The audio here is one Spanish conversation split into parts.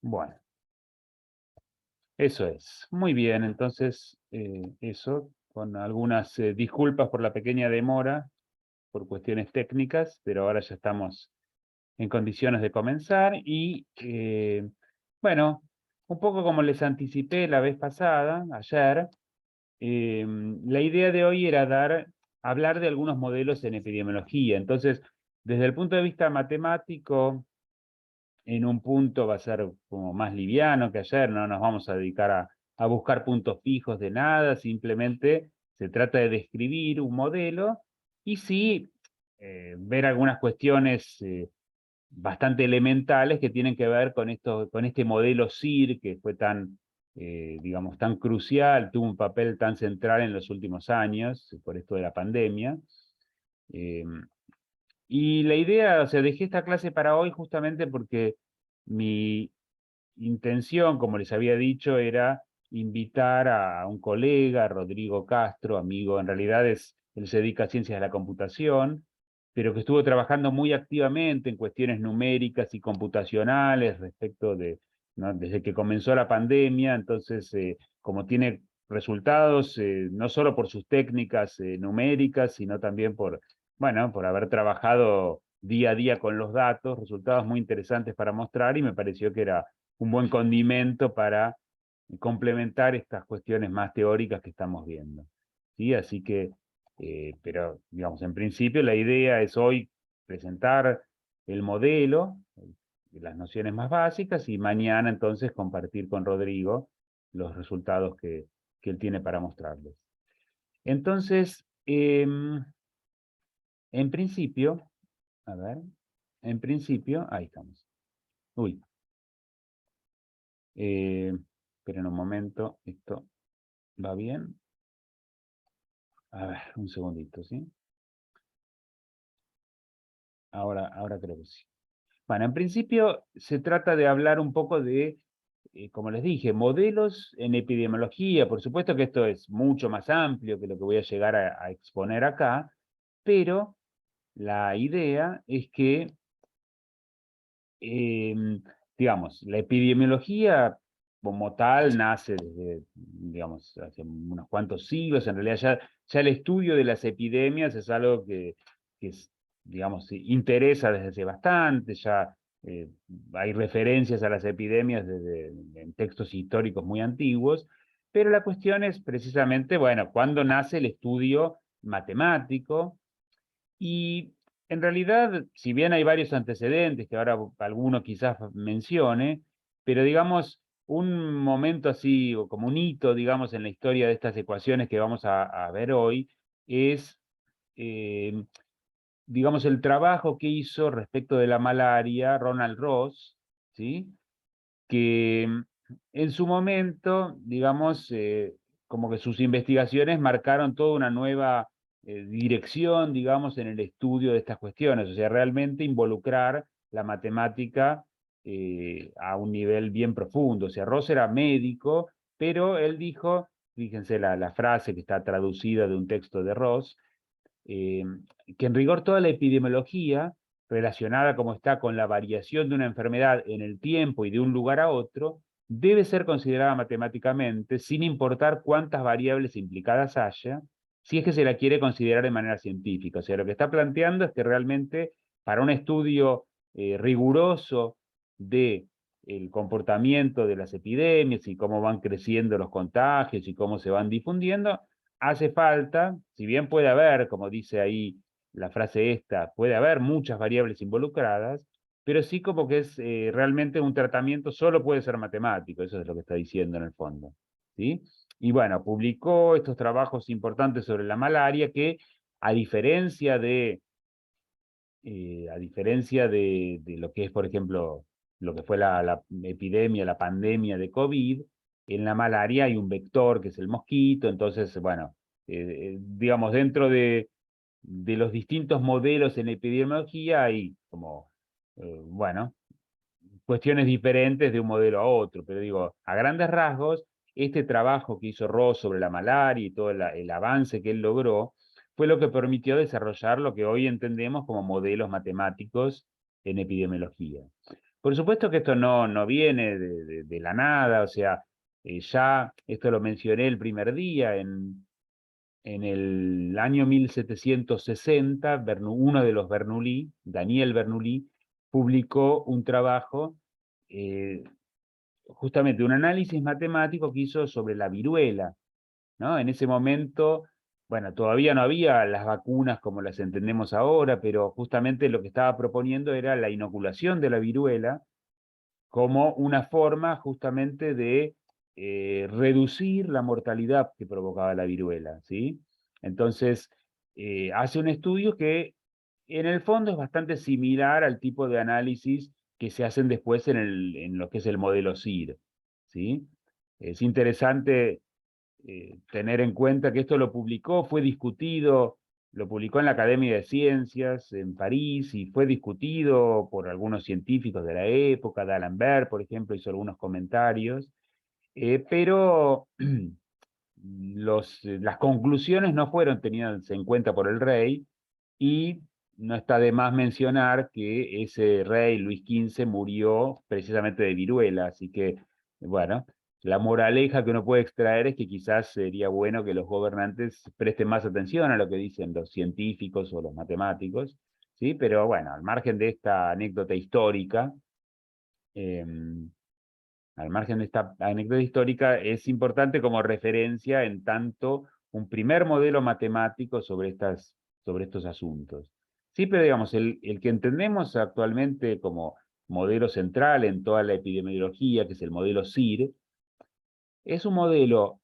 Bueno, eso es. Muy bien, entonces, eso, con algunas disculpas por la pequeña demora, por cuestiones técnicas, pero ahora ya estamos en condiciones de comenzar y, bueno, un poco como les anticipé la vez pasada, ayer, la idea de hoy era hablar de algunos modelos en epidemiología. Entonces, desde el punto de vista matemático, en un punto va a ser como más liviano que ayer, no nos vamos a dedicar a buscar puntos fijos de nada, simplemente se trata de describir un modelo y sí ver algunas cuestiones bastante elementales que tienen que ver con con este modelo SIR que fue tan, digamos, tan crucial, tuvo un papel tan central en los últimos años por esto de la pandemia. Eh, y la idea, o sea, dejé esta clase para hoy justamente porque mi intención, como les había dicho, era invitar a un colega, Rodrigo Castro, amigo, en realidad él se dedica a ciencias de la computación, pero que estuvo trabajando muy activamente en cuestiones numéricas y computacionales respecto de, ¿no? Desde que comenzó la pandemia, entonces, como tiene resultados, no solo por sus técnicas numéricas, sino también bueno, por haber trabajado día a día con los datos, resultados muy interesantes para mostrar y me pareció que era un buen condimento para complementar estas cuestiones más teóricas que estamos viendo. ¿Sí? Así que, pero digamos, en principio la idea es hoy presentar el modelo, las nociones más básicas, y mañana entonces compartir con Rodrigo los resultados que él tiene para mostrarles. Entonces, en principio, a ver, en principio, ahí estamos. Uy, eh, esperen un momento, esto va bien. A ver, un segundito, ¿sí? Ahora creo que sí. Bueno, en principio se trata de hablar un poco de, como les dije, modelos en epidemiología. Por supuesto que esto es mucho más amplio que lo que voy a llegar a exponer acá, pero la idea es que digamos, la epidemiología como tal nace desde, digamos, hace unos cuantos siglos. En realidad ya el estudio de las epidemias es algo digamos, interesa desde hace bastante. Ya hay referencias a las epidemias en textos históricos muy antiguos, pero la cuestión es precisamente, bueno, ¿cuándo nace el estudio matemático? Y en realidad, si bien hay varios antecedentes que ahora alguno quizás mencione, pero digamos, un momento así, o como un hito, digamos, en la historia de estas ecuaciones que vamos a ver hoy, es, eh, digamos, el trabajo que hizo respecto de la malaria Ronald Ross, ¿sí? Que en su momento, digamos, como que sus investigaciones marcaron toda una nueva dirección, digamos, en el estudio de estas cuestiones, o sea, realmente involucrar la matemática a un nivel bien profundo. O sea, Ross era médico, pero él dijo, fíjense la frase que está traducida de un texto de Ross, eh, que en rigor toda la epidemiología relacionada como está con la variación de una enfermedad en el tiempo y de un lugar a otro, debe ser considerada matemáticamente sin importar cuántas variables implicadas haya, si es que se la quiere considerar de manera científica. O sea, lo que está planteando es que realmente para un estudio riguroso de el comportamiento de las epidemias y cómo van creciendo los contagios y cómo se van difundiendo, hace falta, si bien puede haber, como dice ahí la frase esta, puede haber muchas variables involucradas, pero sí como que es realmente un tratamiento solo puede ser matemático, eso es lo que está diciendo en el fondo, ¿sí? Y bueno, publicó estos trabajos importantes sobre la malaria que, a diferencia de lo que es, por ejemplo, lo que fue la epidemia, la pandemia de COVID, en la malaria hay un vector que es el mosquito, entonces, bueno, digamos, dentro de los distintos modelos en epidemiología hay como, bueno, cuestiones diferentes de un modelo a otro, pero digo, a grandes rasgos, este trabajo que hizo Ross sobre la malaria y todo el avance que él logró, fue lo que permitió desarrollar lo que hoy entendemos como modelos matemáticos en epidemiología. Por supuesto que esto no viene de la nada, o sea, ya esto lo mencioné el primer día, en el año 1760, uno de los Bernoulli, Daniel Bernoulli, publicó un trabajo, eh, justamente un análisis matemático que hizo sobre la viruela, ¿no? En ese momento, bueno, todavía no había las vacunas como las entendemos ahora, pero justamente lo que estaba proponiendo era la inoculación de la viruela como una forma justamente de reducir la mortalidad que provocaba la viruela, ¿sí? Entonces, hace un estudio que en el fondo es bastante similar al tipo de análisis que se hacen después en lo que es el modelo SIR, ¿sí? Es interesante tener en cuenta que esto fue discutido, lo publicó en la Academia de Ciencias en París y fue discutido por algunos científicos de la época, D'Alembert, por ejemplo, hizo algunos comentarios, pero las conclusiones no fueron tenidas en cuenta por el rey y no está de más mencionar que ese rey, Luis XV, murió precisamente de viruela, así que, bueno, la moraleja que uno puede extraer es que quizás sería bueno que los gobernantes presten más atención a lo que dicen los científicos o los matemáticos, ¿sí? Pero bueno, al margen de esta anécdota histórica, al margen de esta anécdota histórica, es importante como referencia en tanto un primer modelo matemático sobre estos asuntos. Sí, pero digamos, el que entendemos actualmente como modelo central en toda la epidemiología, que es el modelo SIR, es un modelo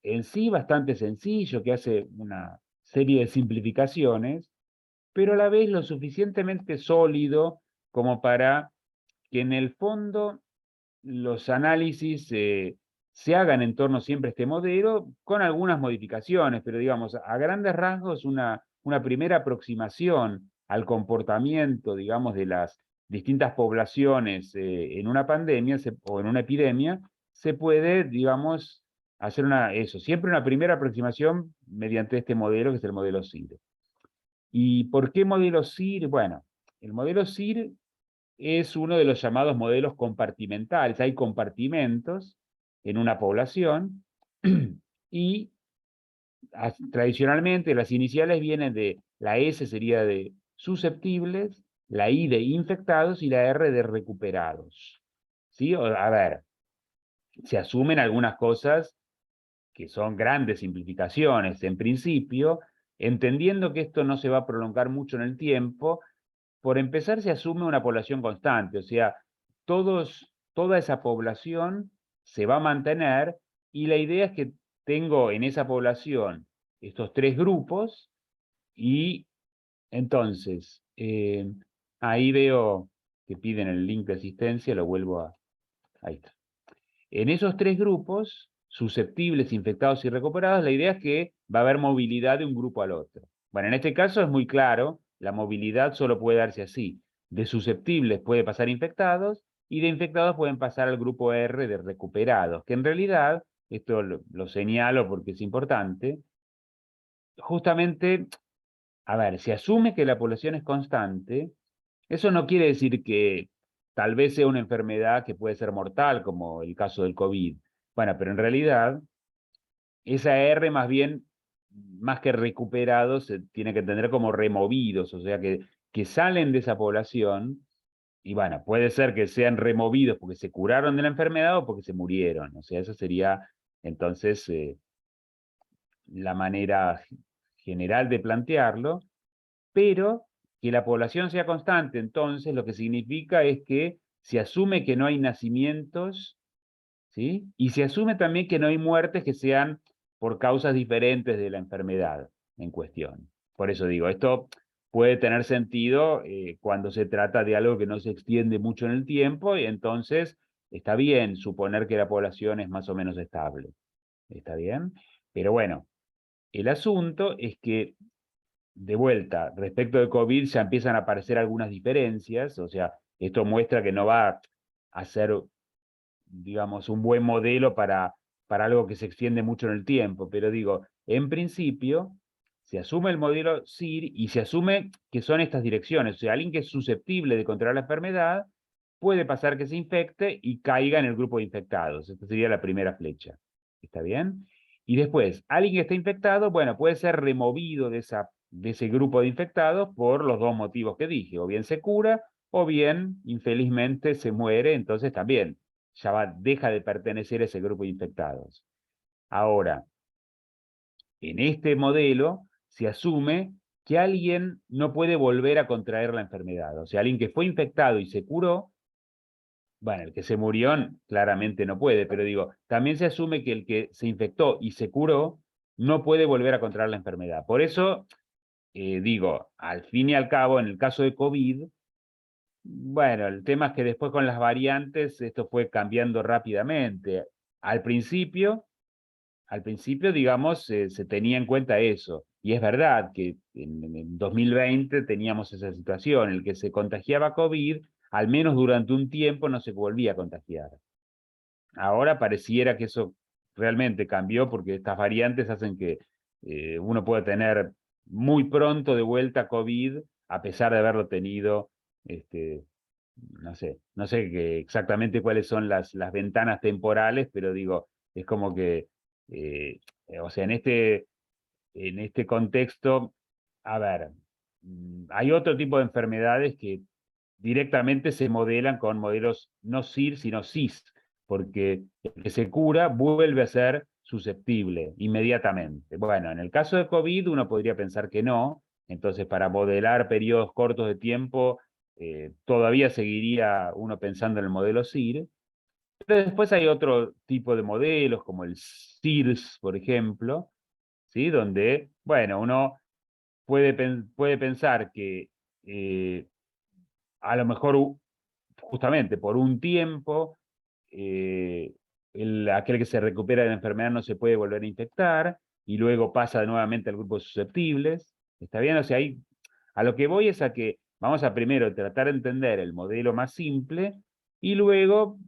en sí bastante sencillo, que hace una serie de simplificaciones, pero a la vez lo suficientemente sólido como para que en el fondo los análisis se hagan en torno siempre a este modelo, con algunas modificaciones, pero digamos, a grandes rasgos, una primera aproximación al comportamiento, digamos, de las distintas poblaciones en una pandemia o en una epidemia, se puede, digamos, hacer siempre una primera aproximación mediante este modelo, que es el modelo SIR. ¿Y por qué modelo SIR? Bueno, el modelo SIR es uno de los llamados modelos compartimentales. Hay compartimentos en una población y tradicionalmente las iniciales vienen de, la S sería de susceptibles, la I de infectados y la R de recuperados. ¿Sí? A ver, se asumen algunas cosas que son grandes simplificaciones. En principio, entendiendo que esto no se va a prolongar mucho en el tiempo, por empezar se asume una población constante, o sea, toda esa población se va a mantener y la idea es que tengo en esa población estos tres grupos y entonces ahí veo que piden el link de asistencia, lo vuelvo a... Ahí está. En esos tres grupos, susceptibles, infectados y recuperados, la idea es que va a haber movilidad de un grupo al otro. Bueno, en este caso es muy claro, la movilidad solo puede darse así. De susceptibles puede pasar a infectados y de infectados pueden pasar al grupo R de recuperados, que en realidad, esto lo señalo porque es importante, justamente, a ver, se asume que la población es constante, eso no quiere decir que tal vez sea una enfermedad que puede ser mortal, como el caso del COVID. Bueno, pero en realidad, esa R más bien, más que recuperados, se tiene que entender como removidos, o sea, que salen de esa población, y bueno, puede ser que sean removidos porque se curaron de la enfermedad o porque se murieron. O sea, esa sería entonces la manera general de plantearlo, pero que la población sea constante, entonces lo que significa es que se asume que no hay nacimientos, ¿sí? Y se asume también que no hay muertes que sean por causas diferentes de la enfermedad en cuestión. Por eso digo, esto puede tener sentido cuando se trata de algo que no se extiende mucho en el tiempo, y entonces está bien suponer que la población es más o menos estable. ¿Está bien? Pero bueno, el asunto es que de vuelta, respecto de COVID ya empiezan a aparecer algunas diferencias, o sea, esto muestra que no va a ser, digamos, un buen modelo para algo que se extiende mucho en el tiempo, pero digo, en principio, se asume el modelo SIR y se asume que son estas direcciones, o sea, alguien que es susceptible de contraer la enfermedad puede pasar que se infecte y caiga en el grupo de infectados. Esta sería la primera flecha. ¿Está bien? Y después, alguien que está infectado, bueno, puede ser removido de ese grupo de infectados por los dos motivos que dije. O bien se cura, o bien, infelizmente, se muere, entonces también deja de pertenecer a ese grupo de infectados. Ahora, en este modelo se asume que alguien no puede volver a contraer la enfermedad. O sea, alguien que fue infectado y se curó, bueno, el que se murió claramente no puede, pero digo, también se asume que el que se infectó y se curó no puede volver a contraer la enfermedad. Por eso, digo, al fin y al cabo, en el caso de COVID, bueno, el tema es que después con las variantes esto fue cambiando rápidamente. Al principio, digamos, se tenía en cuenta eso. Y es verdad que en 2020 teníamos esa situación, el que se contagiaba COVID, al menos durante un tiempo no se volvía a contagiar. Ahora pareciera que eso realmente cambió porque estas variantes hacen que uno pueda tener muy pronto de vuelta COVID, a pesar de haberlo tenido, este, no sé exactamente cuáles son las ventanas temporales, pero digo, es como que, o sea, en este contexto, a ver, hay otro tipo de enfermedades que directamente se modelan con modelos no SIR, sino CIS, porque el que se cura vuelve a ser susceptible inmediatamente. Bueno, en el caso de COVID uno podría pensar que no, entonces para modelar periodos cortos de tiempo todavía seguiría uno pensando en el modelo SIR, pero después hay otro tipo de modelos, como el SIRS, por ejemplo, ¿sí? Donde, bueno, uno puede pensar que a lo mejor justamente por un tiempo eh, aquel que se recupera de la enfermedad no se puede volver a infectar y luego pasa nuevamente al grupo de susceptibles. ¿Está bien? O sea, a lo que voy es a que vamos a primero tratar de entender el modelo más simple y luego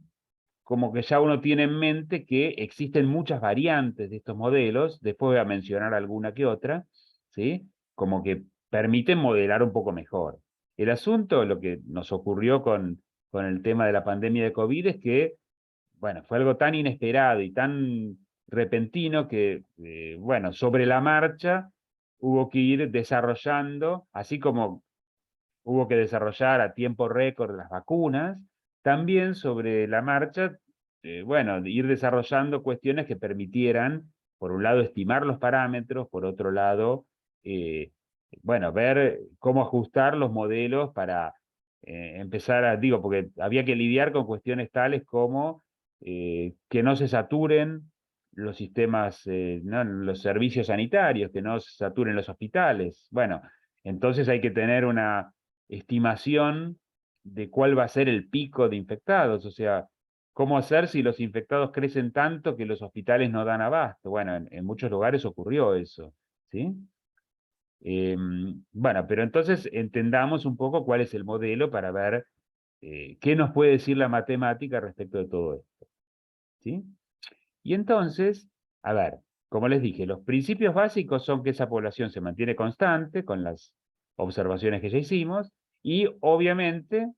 como que ya uno tiene en mente que existen muchas variantes de estos modelos, después voy a mencionar alguna que otra, ¿sí? Como que permiten modelar un poco mejor. El asunto, lo que nos ocurrió con el tema de la pandemia de COVID es que, bueno, fue algo tan inesperado y tan repentino que, bueno, sobre la marcha hubo que ir desarrollando, así como hubo que desarrollar a tiempo récord las vacunas, también sobre la marcha, bueno, ir desarrollando cuestiones que permitieran, por un lado, estimar los parámetros, por otro lado, eh, bueno, ver cómo ajustar los modelos para empezar digo, porque había que lidiar con cuestiones tales como que no se saturen los sistemas, ¿no? Los servicios sanitarios, que no se saturen los hospitales. Bueno, entonces hay que tener una estimación de cuál va a ser el pico de infectados, o sea, cómo hacer si los infectados crecen tanto que los hospitales no dan abasto. Bueno, en muchos lugares ocurrió eso, ¿sí? Bueno, pero entonces entendamos un poco cuál es el modelo para ver qué nos puede decir la matemática respecto de todo esto, ¿sí? Y entonces, a ver, como les dije, los principios básicos son que esa población se mantiene constante con las observaciones que ya hicimos, y obviamente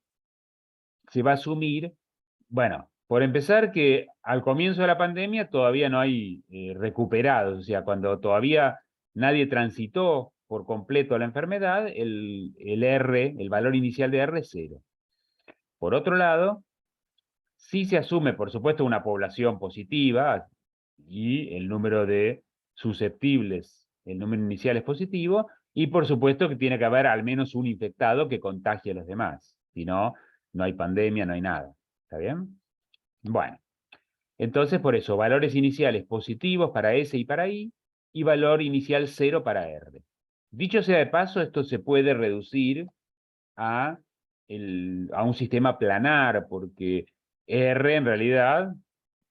se va a asumir, bueno, por empezar que al comienzo de la pandemia todavía no hay recuperados, o sea, cuando todavía nadie transitó por completo la enfermedad, el R, el valor inicial de R es cero. Por otro lado, sí se asume, por supuesto, una población positiva y el número de susceptibles, el número inicial es positivo, y por supuesto que tiene que haber al menos un infectado que contagie a los demás. Si no, no hay pandemia, no hay nada. ¿Está bien? Bueno, entonces por eso, valores iniciales positivos para S y para I, y valor inicial 0 para R. Dicho sea de paso, esto se puede reducir a, a un sistema planar, porque R en realidad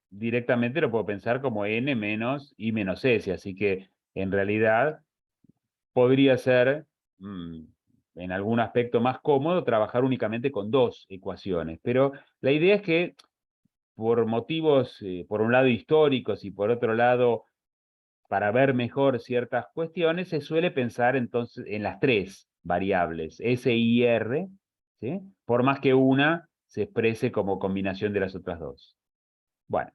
directamente lo puedo pensar como n menos i menos s, así que en realidad podría ser en algún aspecto más cómodo trabajar únicamente con dos ecuaciones, pero la idea es que por motivos, por un lado históricos y por otro lado para ver mejor ciertas cuestiones, se suele pensar entonces en las tres variables, S y R, ¿sí? Por más que una se exprese como combinación de las otras dos. Bueno,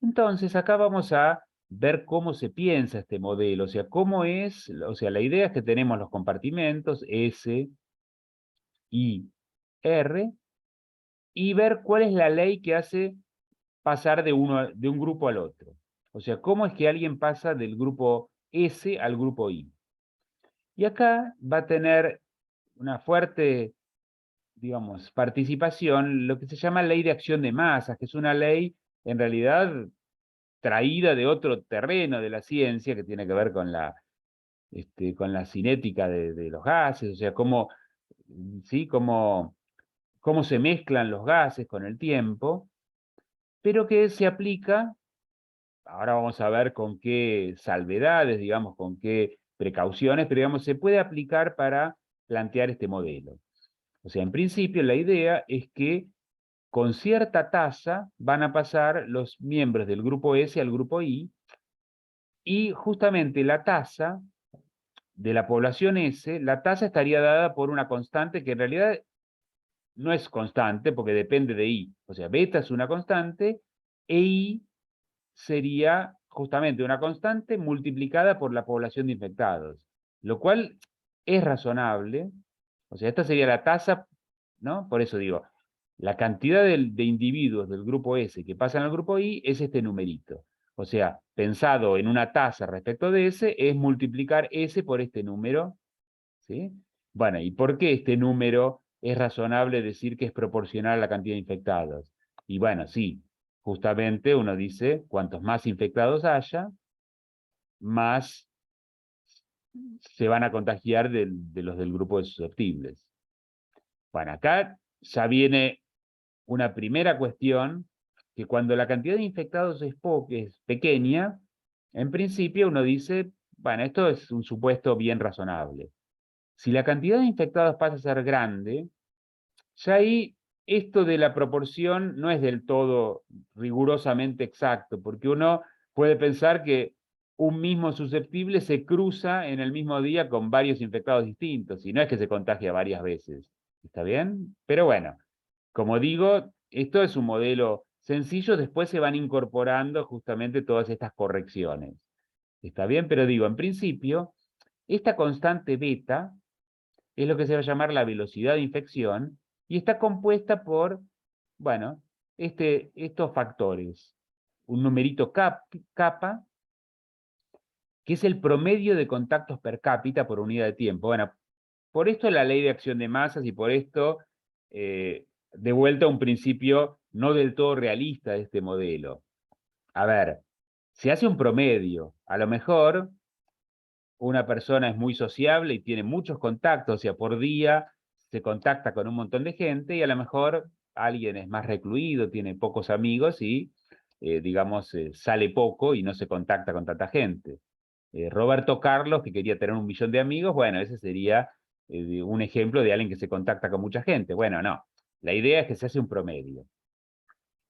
entonces acá vamos a ver cómo se piensa este modelo, o sea, cómo es, o sea, la idea es que tenemos los compartimentos S, I, R, y ver cuál es la ley que hace pasar de un grupo al otro. O sea, cómo es que alguien pasa del grupo S al grupo I. Y acá va a tener una fuerte, digamos, participación, lo que se llama ley de acción de masas, que es una ley, en realidad, traída de otro terreno de la ciencia, que tiene que ver con la cinética de los gases, o sea, ¿sí? Cómo se mezclan los gases con el tiempo, pero que se aplica, ahora vamos a ver con qué salvedades, digamos, con qué precauciones, pero digamos, se puede aplicar para plantear este modelo. O sea, en principio la idea es que con cierta tasa van a pasar los miembros del grupo S al grupo I, y justamente la tasa de la población S, la tasa estaría dada por una constante que en realidad no es constante porque depende de I. O sea, beta es una constante e I sería justamente una constante multiplicada por la población de infectados, lo cual es razonable. O sea, esta sería la tasa, ¿no? Por eso digo, la cantidad de individuos del grupo S que pasan al grupo I es este numerito. O sea, pensado en una tasa respecto de S, es multiplicar S por este número, ¿sí? Bueno, ¿y por qué este número es razonable decir que es proporcional a la cantidad de infectados? Y bueno, sí, justamente uno dice, cuantos más infectados haya, más se van a contagiar de los del grupo de susceptibles. Bueno, acá ya viene una primera cuestión, que cuando la cantidad de infectados es pequeña, en principio uno dice, bueno, esto es un supuesto bien razonable. Si la cantidad de infectados pasa a ser grande, ya ahí esto de la proporción no es del todo rigurosamente exacto, porque uno puede pensar que un mismo susceptible se cruza en el mismo día con varios infectados distintos, y no es que se contagia varias veces. ¿Está bien? Pero bueno, como digo, esto es un modelo sencillo, después se van incorporando justamente todas estas correcciones. ¿Está bien? Pero digo, en principio, esta constante beta es lo que se va a llamar la velocidad de infección, y está compuesta por, bueno, estos factores. Un numerito kappa, que es el promedio de contactos per cápita por unidad de tiempo. Bueno, por esto la ley de acción de masas, y por esto, de vuelta a un principio no del todo realista de este modelo. A ver, se hace un promedio. A lo mejor una persona es muy sociable y tiene muchos contactos, o sea, por día se contacta con un montón de gente, y a lo mejor alguien es más recluido, tiene pocos amigos y, digamos, sale poco y no se contacta con tanta gente. Roberto Carlos, que quería tener 1 millón de amigos, bueno, ese sería un ejemplo de alguien que se contacta con mucha gente. Bueno, no. La idea es que se hace un promedio.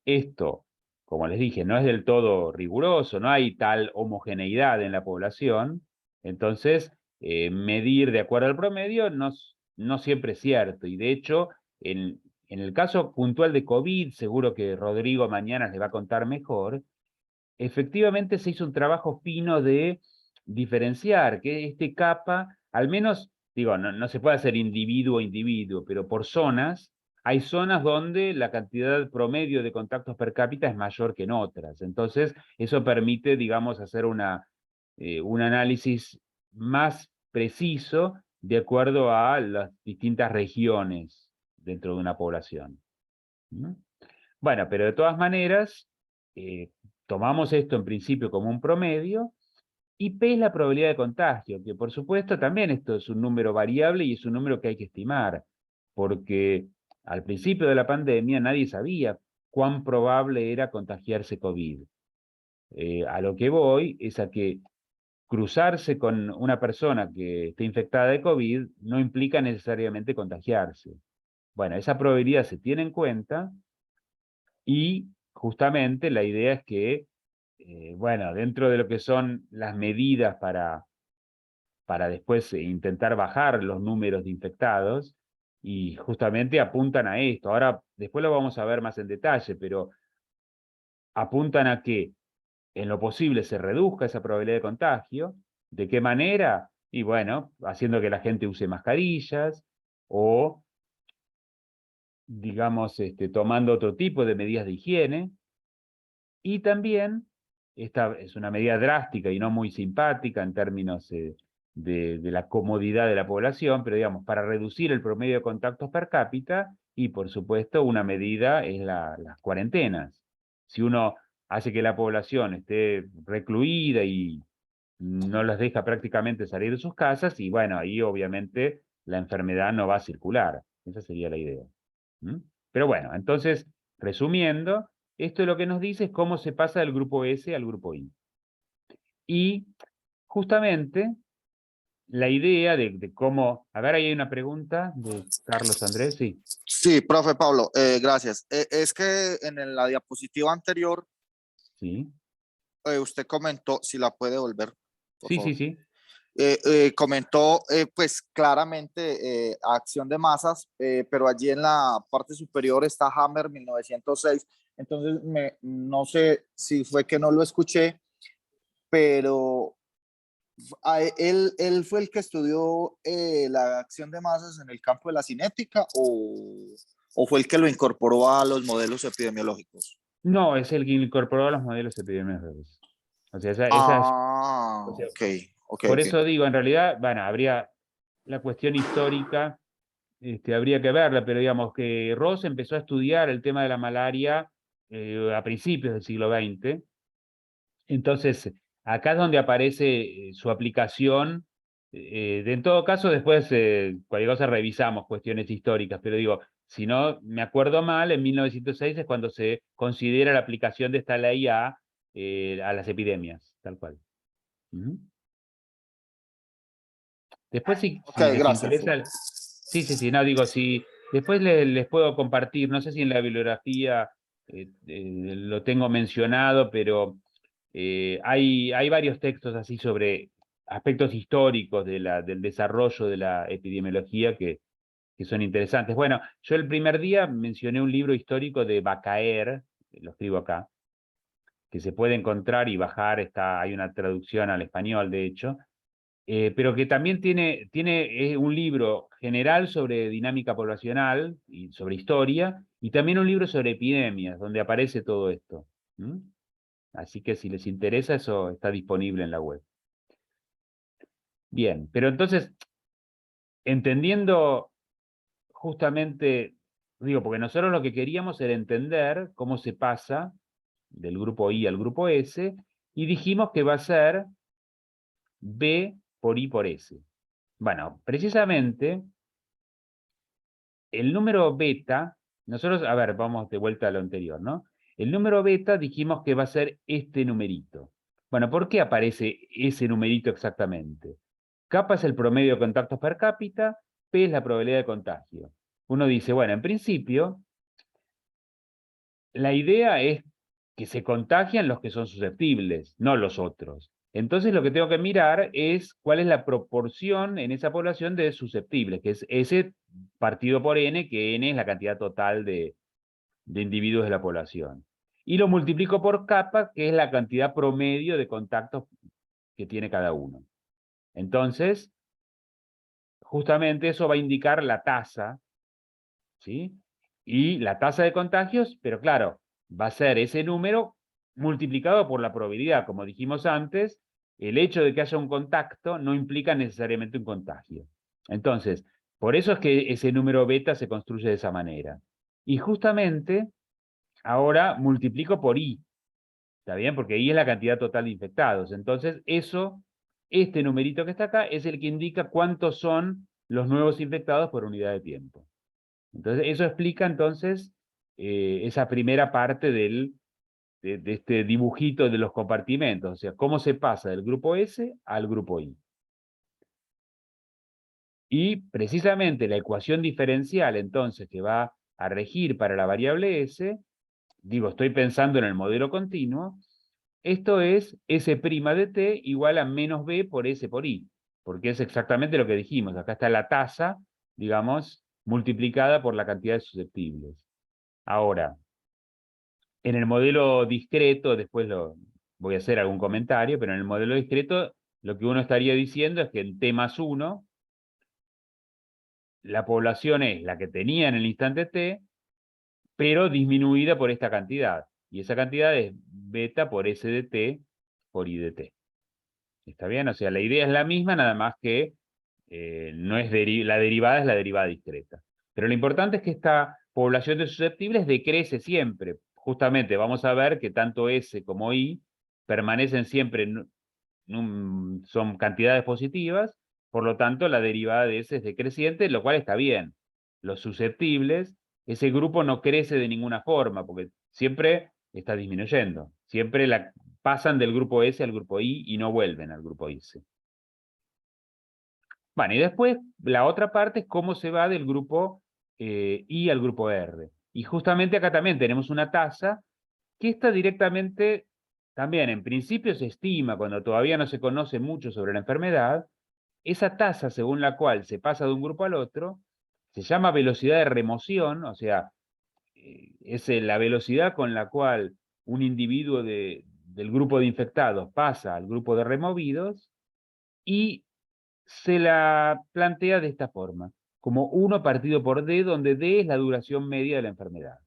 Esto, como les dije, no es del todo riguroso, no hay tal homogeneidad en la población, entonces medir de acuerdo al promedio no siempre es cierto, y de hecho, en el caso puntual de COVID, seguro que Rodrigo mañana les va a contar mejor, efectivamente se hizo un trabajo fino de diferenciar que este capa, al menos, digo, no se puede hacer individuo a individuo, pero por zonas, hay zonas donde la cantidad promedio de contactos per cápita es mayor que en otras. Entonces, eso permite, digamos, hacer un análisis más preciso de acuerdo a las distintas regiones dentro de una población. ¿Mm? Bueno, pero de todas maneras, tomamos esto en principio como un promedio, y P es la probabilidad de contagio, que por supuesto también esto es un número variable y es un número que hay que estimar, porque al principio de la pandemia nadie sabía cuán probable era contagiarse COVID. A lo que voy es a que cruzarse con una persona que esté infectada de COVID no implica necesariamente contagiarse. Bueno, esa probabilidad se tiene en cuenta, y justamente la idea es que, bueno, dentro de lo que son las medidas para después intentar bajar los números de infectados, y justamente apuntan a esto. Ahora, después lo vamos a ver más en detalle, pero apuntan a que en lo posible se reduzca esa probabilidad de contagio. ¿De qué manera? Y bueno, haciendo que la gente use mascarillas o, digamos, tomando otro tipo de medidas de higiene. Y también, esta es una medida drástica y no muy simpática en términos de la comodidad de la población, pero digamos, para reducir el promedio de contactos per cápita, y por supuesto una medida es las cuarentenas. Si uno hace que la población esté recluida y no las deja prácticamente salir de sus casas, y bueno, ahí obviamente la enfermedad no va a circular. Esa sería la idea. ¿Mm? Pero bueno, entonces, resumiendo, esto lo que nos dice es cómo se pasa del grupo S al grupo I. Y justamente la idea de cómo... A ver, ahí hay una pregunta de Carlos Andrés, sí. Sí, profe Pablo, gracias. Es que en la diapositiva anterior Sí, usted comentó, si la puede volver, por sí, sí, favor. sí. Comentó pues claramente acción de masas, pero allí en la parte superior está Hammer 1906. Entonces, no sé si fue que no lo escuché, pero él fue el que estudió la acción de masas en el campo de la cinética o fue el que lo incorporó a los modelos epidemiológicos. No, es el que incorporó los modelos epidemiológicos. O sea, Ah, o sea, ok, ok, por ok. eso digo, en realidad, bueno, habría la cuestión histórica, habría que verla, pero digamos que Ross empezó a estudiar el tema de la malaria a principios del siglo XX. Entonces, acá es donde aparece su aplicación. En todo caso, después, cualquier cosa revisamos cuestiones históricas, pero digo, si no me acuerdo mal, en 1906 es cuando se considera la aplicación de esta ley a las epidemias, tal cual. Ujú. Después, Ok, si les gracias. interesa, sí, sí, sí, no, digo, si después les puedo compartir, no sé si en la bibliografía lo tengo mencionado, pero hay varios textos así sobre aspectos históricos del desarrollo de la epidemiología que son interesantes. Bueno, yo el primer día mencioné un libro histórico de Bacaer, lo escribo acá, que se puede encontrar y bajar, hay una traducción al español, de hecho, pero que también tiene un libro general sobre dinámica poblacional y sobre historia, y también un libro sobre epidemias, donde aparece todo esto. ¿Mm? Así que si les interesa, eso está disponible en la web. Bien, pero entonces, entendiendo justamente, digo, porque nosotros lo que queríamos era entender cómo se pasa del grupo I al grupo S, y dijimos que va a ser B por I por S. Bueno, precisamente el número beta, nosotros, a ver, vamos de vuelta a lo anterior, ¿no? El número beta dijimos que va a ser este numerito. Bueno, ¿por qué aparece ese numerito exactamente? Kappa es el promedio de contactos per cápita, P es la probabilidad de contagio. Uno dice, bueno, en principio, la idea es que se contagian los que son susceptibles, no los otros. Entonces lo que tengo que mirar es cuál es la proporción en esa población de susceptibles, que es ese partido por n, que n es la cantidad total de individuos de la población. Y lo multiplico por kappa, que es la cantidad promedio de contactos que tiene cada uno. Entonces, justamente eso va a indicar la tasa, ¿sí? Y la tasa de contagios, pero claro, va a ser ese número multiplicado por la probabilidad. Como dijimos antes, el hecho de que haya un contacto no implica necesariamente un contagio. Entonces, por eso es que ese número beta se construye de esa manera. Y justamente ahora multiplico por I, ¿está bien? Porque I es la cantidad total de infectados. Entonces, este numerito que está acá es el que indica cuántos son los nuevos infectados por unidad de tiempo. Entonces, eso explica entonces esa primera parte de este dibujito de los compartimentos, o sea, cómo se pasa del grupo S al grupo I. Y precisamente la ecuación diferencial, entonces, que va a regir para la variable S, digo, estoy pensando en el modelo continuo, esto es S' de t igual a menos b por S por I, porque es exactamente lo que dijimos, acá está la tasa, digamos, multiplicada por la cantidad de susceptibles. Ahora, en el modelo discreto, después voy a hacer algún comentario, pero en el modelo discreto lo que uno estaría diciendo es que en T más 1, la población es la que tenía en el instante T, pero disminuida por esta cantidad. Y esa cantidad es beta por S de T por I de T. ¿Está bien? O sea, la idea es la misma, nada más que no es la derivada es la derivada discreta. Pero lo importante es que esta población de susceptibles decrece siempre. Justamente vamos a ver que tanto S como I permanecen siempre, son cantidades positivas, por lo tanto la derivada de S es decreciente, lo cual está bien. Los susceptibles, ese grupo no crece de ninguna forma, porque siempre está disminuyendo. Siempre pasan del grupo S al grupo I y no vuelven al grupo S. Bueno, y después la otra parte es cómo se va del grupo I al grupo R. Y justamente acá también tenemos una tasa que está directamente, también en principio se estima, cuando todavía no se conoce mucho sobre la enfermedad, esa tasa según la cual se pasa de un grupo al otro, se llama velocidad de remoción, o sea, es la velocidad con la cual un individuo del grupo de infectados pasa al grupo de removidos, y se la plantea de esta forma, como 1 partido por D, donde D es la duración media de la enfermedad.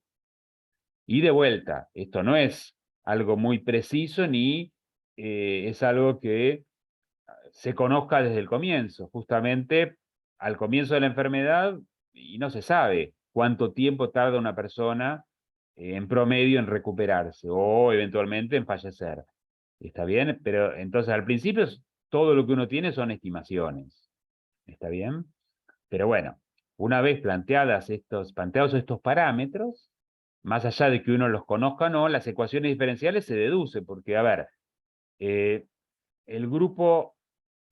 Y de vuelta, esto no es algo muy preciso ni es algo que se conozca desde el comienzo. Justamente al comienzo de la enfermedad, y no se sabe cuánto tiempo tarda una persona en promedio en recuperarse o eventualmente en fallecer. ¿Está bien? Pero entonces al principio todo lo que uno tiene son estimaciones. ¿Está bien? Pero bueno, una vez planteados estos parámetros, más allá de que uno los conozca o no, las ecuaciones diferenciales se deducen, porque, a ver, eh, el grupo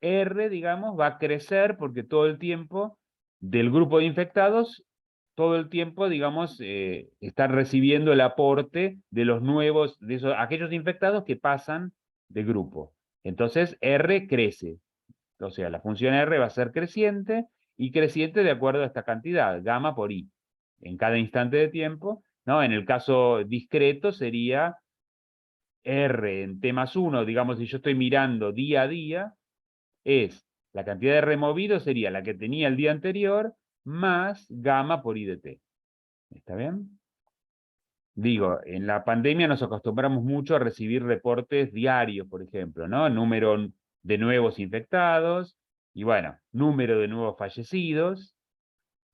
R, digamos, va a crecer porque todo el tiempo del grupo de infectados, todo el tiempo, digamos, están recibiendo el aporte de los nuevos, de aquellos infectados que pasan de grupo. Entonces, R crece. O sea, la función R va a ser creciente y creciente de acuerdo a esta cantidad, gamma por I, en cada instante de tiempo, ¿no? En el caso discreto sería R en T más 1, digamos, si yo estoy mirando día a día, es la cantidad de removidos sería la que tenía el día anterior más gamma por I de T. ¿Está bien? Digo, en la pandemia nos acostumbramos mucho a recibir reportes diarios, por ejemplo, ¿no? Número de nuevos infectados y, bueno, número de nuevos fallecidos.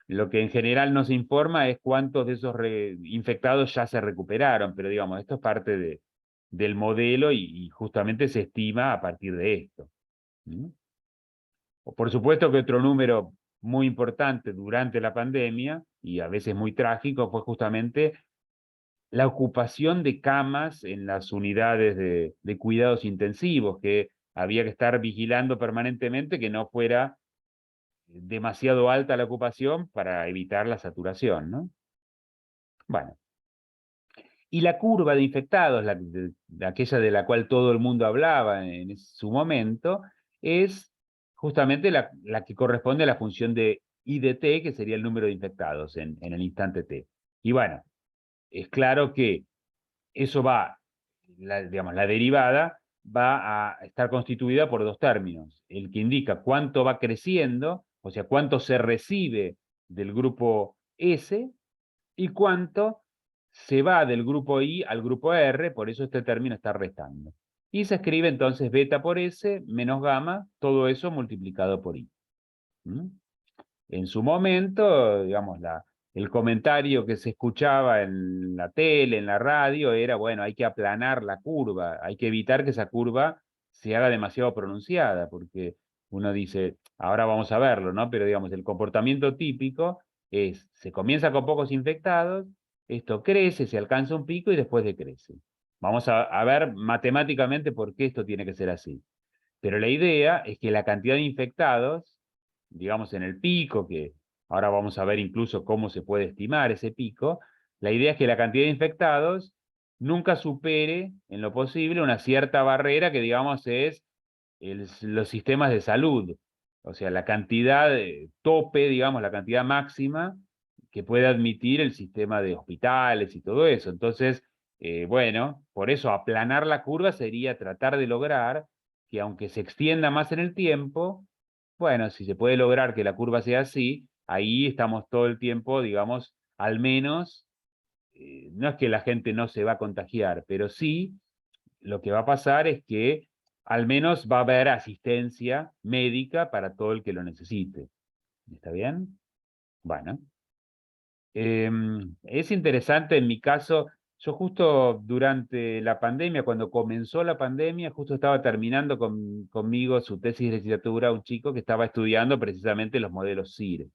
Lo que en general no se informa es cuántos de esos infectados ya se recuperaron, pero digamos, esto es parte del modelo y justamente se estima a partir de esto. ¿Mm? Por supuesto que otro número muy importante durante la pandemia, y a veces muy trágico, fue justamente la ocupación de camas en las unidades de cuidados intensivos, que había que estar vigilando permanentemente que no fuera demasiado alta la ocupación para evitar la saturación, ¿no? Bueno, y la curva de infectados, aquella de la cual todo el mundo hablaba en su momento, es justamente la que corresponde a la función de I de t, que sería el número de infectados en el instante t. Y bueno, es claro que eso digamos, la derivada va a estar constituida por dos términos. El que indica cuánto va creciendo, o sea, cuánto se recibe del grupo S y cuánto se va del grupo I al grupo R, por eso este término está restando. Y se escribe entonces beta por S menos gamma, todo eso multiplicado por I. ¿Mm? En su momento, digamos, el comentario que se escuchaba en la tele, en la radio, era, bueno, hay que aplanar la curva, hay que evitar que esa curva se haga demasiado pronunciada, porque uno dice, ahora vamos a verlo, ¿no? Pero digamos, el comportamiento típico es, se comienza con pocos infectados, esto crece, se alcanza un pico y después decrece. Vamos a ver matemáticamente por qué esto tiene que ser así. Pero la idea es que la cantidad de infectados, digamos en el pico, que ahora vamos a ver incluso cómo se puede estimar ese pico, la idea es que la cantidad de infectados nunca supere en lo posible una cierta barrera que digamos es los sistemas de salud. o sea, la cantidad tope, digamos, la cantidad máxima que puede admitir el sistema de hospitales y todo eso. Entonces, bueno, por eso aplanar la curva sería tratar de lograr que aunque se extienda más en el tiempo, bueno, si se puede lograr que la curva sea así, ahí estamos todo el tiempo, digamos, al menos, no es que la gente no se va a contagiar, pero sí lo que va a pasar es que al menos va a haber asistencia médica para todo el que lo necesite. ¿Está bien? Bueno. Es interesante en mi caso, yo justo durante la pandemia, cuando comenzó la pandemia, justo estaba terminando conmigo su tesis de licenciatura un chico que estaba estudiando precisamente los modelos SIR.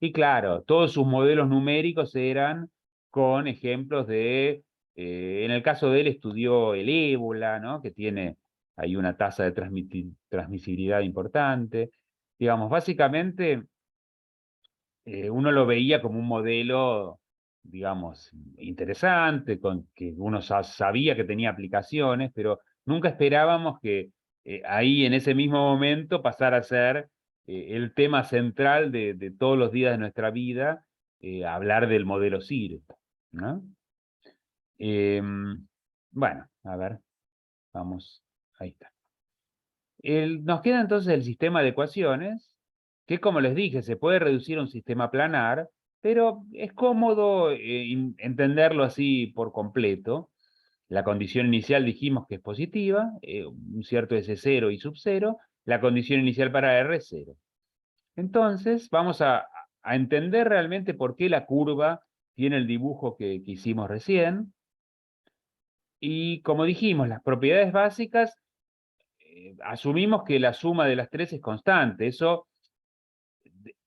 Y claro, todos sus modelos numéricos eran con ejemplos de, en el caso de él estudió el ébola, ¿no? Que tiene ahí una tasa de transmisibilidad importante. Digamos, básicamente uno lo veía como un modelo, digamos, interesante, con que uno sabía que tenía aplicaciones, pero nunca esperábamos que ahí en ese mismo momento pasara a ser el tema central de todos los días de nuestra vida, hablar del modelo SIR, ¿no? Bueno, a ver, vamos, ahí está. Nos queda entonces el sistema de ecuaciones, que como les dije, se puede reducir a un sistema planar, pero es cómodo entenderlo así por completo. La condición inicial dijimos que es positiva, un cierto S0 y sub 0, la condición inicial para R es 0. Entonces vamos a entender realmente por qué la curva tiene el dibujo que hicimos recién, y como dijimos, las propiedades básicas asumimos que la suma de las tres es constante. Eso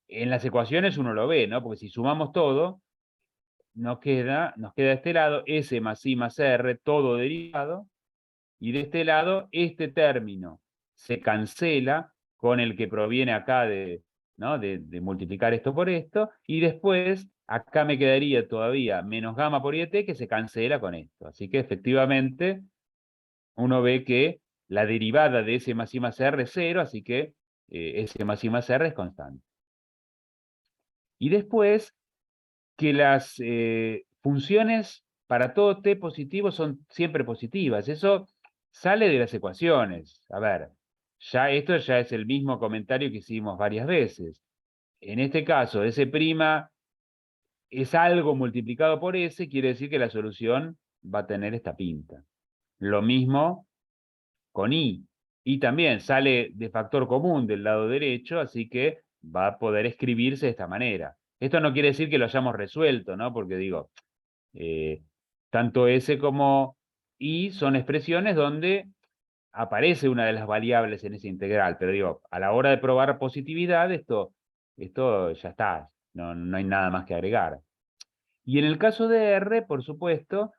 en las ecuaciones uno lo ve, ¿no? Porque si sumamos todo, nos queda de este lado S más I más R, todo derivado, y de este lado este término se cancela con el que proviene acá ¿no? de multiplicar esto por esto, y después acá me quedaría todavía menos gamma por IET que se cancela con esto. Así que efectivamente uno ve que la derivada de S más I más R es 0, así que S más I más R es constante. Y después, que las funciones para todo t positivo son siempre positivas. Eso sale de las ecuaciones. A ver, esto ya es el mismo comentario que hicimos varias veces. En este caso, S' es algo multiplicado por S, quiere decir que la solución va a tener esta pinta. Lo mismo con I. Y también sale de factor común del lado derecho, así que va a poder escribirse de esta manera. Esto no quiere decir que lo hayamos resuelto, ¿no? Porque digo, eh, tanto S como I son expresiones donde aparece una de las variables en esa integral, pero digo, a la hora de probar positividad, esto ya está, no hay nada más que agregar. Y en el caso de R, por supuesto,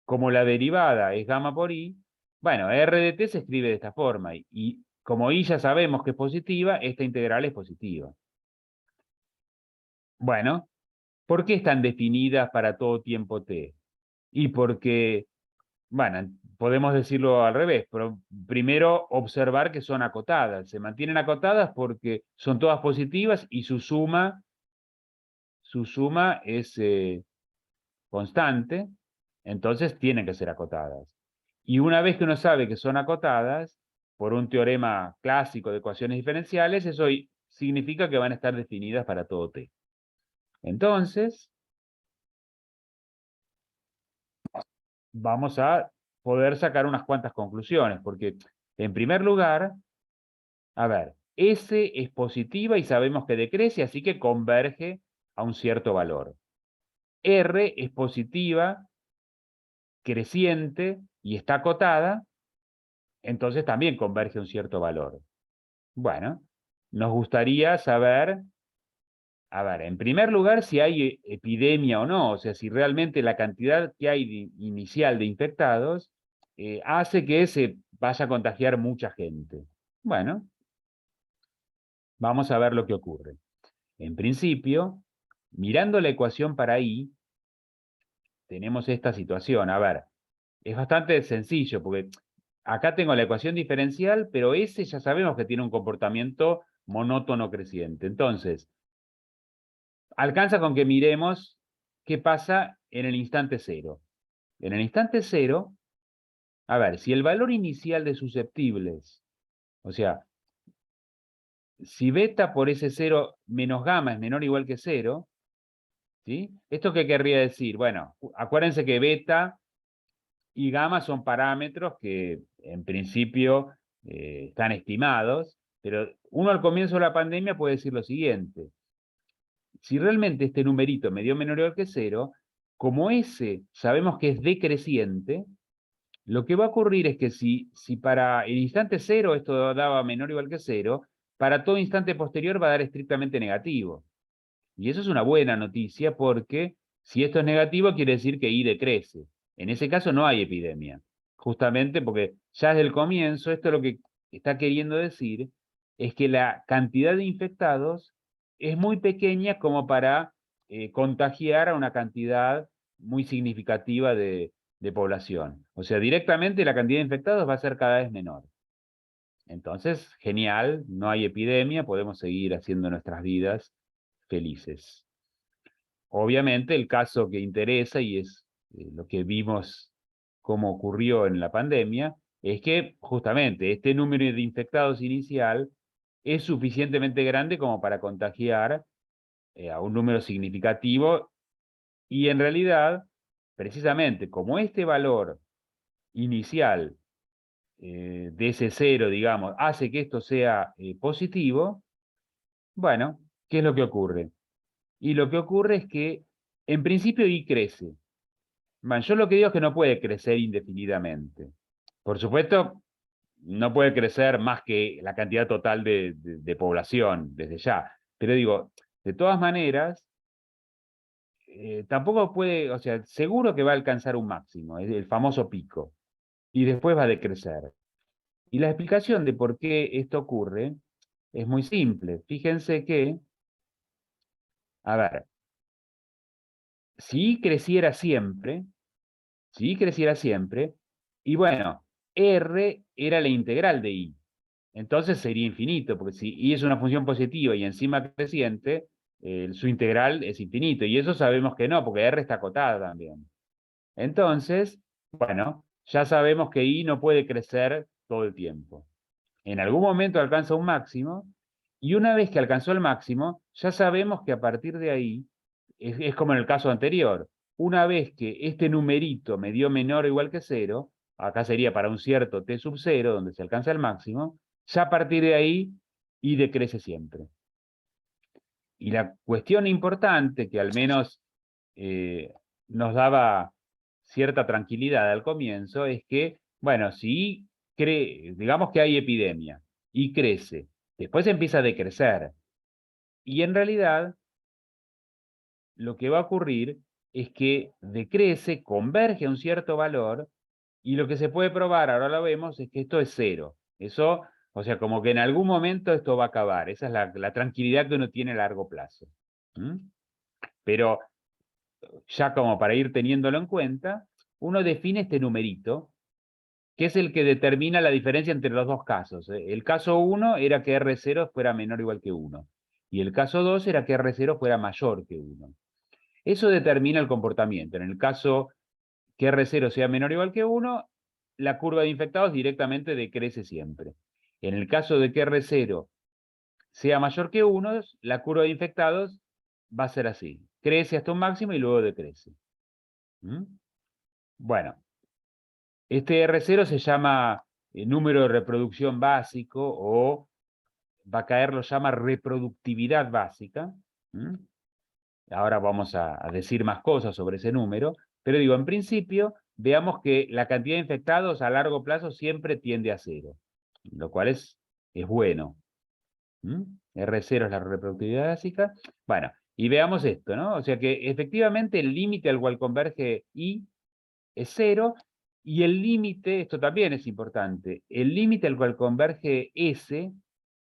como la derivada es gamma por I, bueno, R de t se escribe de esta forma, y como I ya sabemos que es positiva, esta integral es positiva. Bueno, ¿por qué están definidas para todo tiempo t? Y porque, bueno, podemos decirlo al revés, pero primero observar que son acotadas. Se mantienen acotadas porque son todas positivas y su suma es constante, entonces tienen que ser acotadas. Y una vez que uno sabe que son acotadas, por un teorema clásico de ecuaciones diferenciales, eso significa que van a estar definidas para todo t. Entonces, vamos a poder sacar unas cuantas conclusiones, porque en primer lugar, a ver, S es positiva y sabemos que decrece, así que converge a un cierto valor. R es positiva, creciente y está acotada, entonces también converge a un cierto valor. Bueno, nos gustaría saber, a ver, en primer lugar, si hay epidemia o no, o sea, si realmente la cantidad que hay inicial de infectados hace que se vaya a contagiar mucha gente. Bueno, vamos a ver lo que ocurre. En principio, mirando la ecuación para I, tenemos esta situación. A ver, es bastante sencillo, porque acá tengo la ecuación diferencial, pero S ya sabemos que tiene un comportamiento monótono creciente. Entonces, alcanza con que miremos qué pasa en el instante cero. En el instante cero, a ver, si el valor inicial de susceptibles, o sea, si beta por ese cero menos gamma es menor o igual que cero, ¿sí? ¿Esto qué querría decir? Bueno, acuérdense que beta y gamma son parámetros que en principio están estimados, pero uno al comienzo de la pandemia puede decir lo siguiente: si realmente este numerito me dio menor o igual que cero, como ese sabemos que es decreciente, lo que va a ocurrir es que si para el instante cero esto daba menor o igual que cero, para todo instante posterior va a dar estrictamente negativo. Y eso es una buena noticia porque si esto es negativo quiere decir que I decrece. En ese caso no hay epidemia. Justamente porque ya desde el comienzo esto lo que está queriendo decir es que la cantidad de infectados es muy pequeña como para contagiar a una cantidad muy significativa de población. O sea, directamente la cantidad de infectados va a ser cada vez menor. Entonces, genial, no hay epidemia, podemos seguir haciendo nuestras vidas felices. Obviamente el caso que interesa, y es lo que vimos cómo ocurrió en la pandemia, es que justamente este número de infectados inicial es suficientemente grande como para contagiar a un número significativo, y en realidad, precisamente como este valor inicial de ese cero, digamos, hace que esto sea positivo, bueno, ¿qué es lo que ocurre? Y lo que ocurre es que, en principio, I crece. Bueno, yo lo que digo es que no puede crecer indefinidamente. Por supuesto, no puede crecer más que la cantidad total de población desde ya. Pero digo, de todas maneras, tampoco puede, o sea, seguro que va a alcanzar un máximo, es el famoso pico, y después va a decrecer. Y la explicación de por qué esto ocurre es muy simple. Fíjense que, a ver, si I creciera siempre, si I creciera siempre, y bueno, R era la integral de I. Entonces sería infinito, porque si I es una función positiva y encima creciente, su integral es infinito. Y eso sabemos que no, porque R está acotada también. Entonces, bueno, ya sabemos que I no puede crecer todo el tiempo. En algún momento alcanza un máximo, y una vez que alcanzó el máximo, ya sabemos que a partir de ahí, es como en el caso anterior, una vez que este numerito me dio menor o igual que cero, acá sería para un cierto t sub 0, donde se alcanza el máximo, ya a partir de ahí, I decrece siempre. Y la cuestión importante, que al menos nos daba cierta tranquilidad al comienzo, es que, bueno, si digamos que hay epidemia y crece, después empieza a decrecer. Y en realidad, lo que va a ocurrir es que decrece, converge a un cierto valor, y lo que se puede probar, ahora lo vemos, es que esto es cero. Eso, o sea, como que en algún momento esto va a acabar. Esa es la tranquilidad que uno tiene a largo plazo. ¿Mm? Pero ya como para ir teniéndolo en cuenta, uno define este numerito, que es el que determina la diferencia entre los dos casos. El caso 1 era que R0 fuera menor o igual que 1, y el caso 2 era que R0 fuera mayor que 1. Eso determina el comportamiento. En el caso que R0 sea menor o igual que 1, la curva de infectados directamente decrece siempre. En el caso de que R0 sea mayor que 1, la curva de infectados va a ser así. Crece hasta un máximo y luego decrece. ¿Mm? Bueno, este R0 se llama número de reproducción básico, o Bacaer lo llama reproductividad básica. ¿Mm? Ahora vamos a decir más cosas sobre ese número, pero digo, en principio, veamos que la cantidad de infectados a largo plazo siempre tiende a cero, lo cual es bueno. ¿Mm? R0 es la reproductividad básica. Bueno, y veamos esto, ¿no? O sea que efectivamente el límite al cual converge I es cero, y el límite, esto también es importante, el límite al cual converge S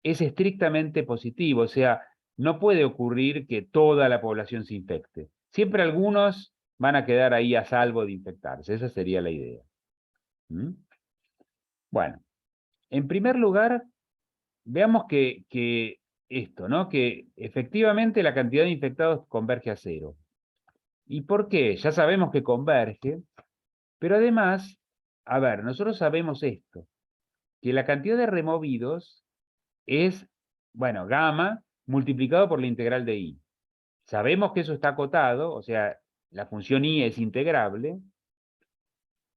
es estrictamente positivo, o sea, no puede ocurrir que toda la población se infecte. Siempre algunos van a quedar ahí a salvo de infectarse, esa sería la idea. ¿Mm? Bueno, en primer lugar, veamos que esto, ¿no? Que efectivamente la cantidad de infectados converge a cero. ¿Y por qué? Ya sabemos que converge, pero además, a ver, nosotros sabemos esto, que la cantidad de removidos es, bueno, gamma multiplicado por la integral de i. Sabemos que eso está acotado, o sea, la función i es integrable.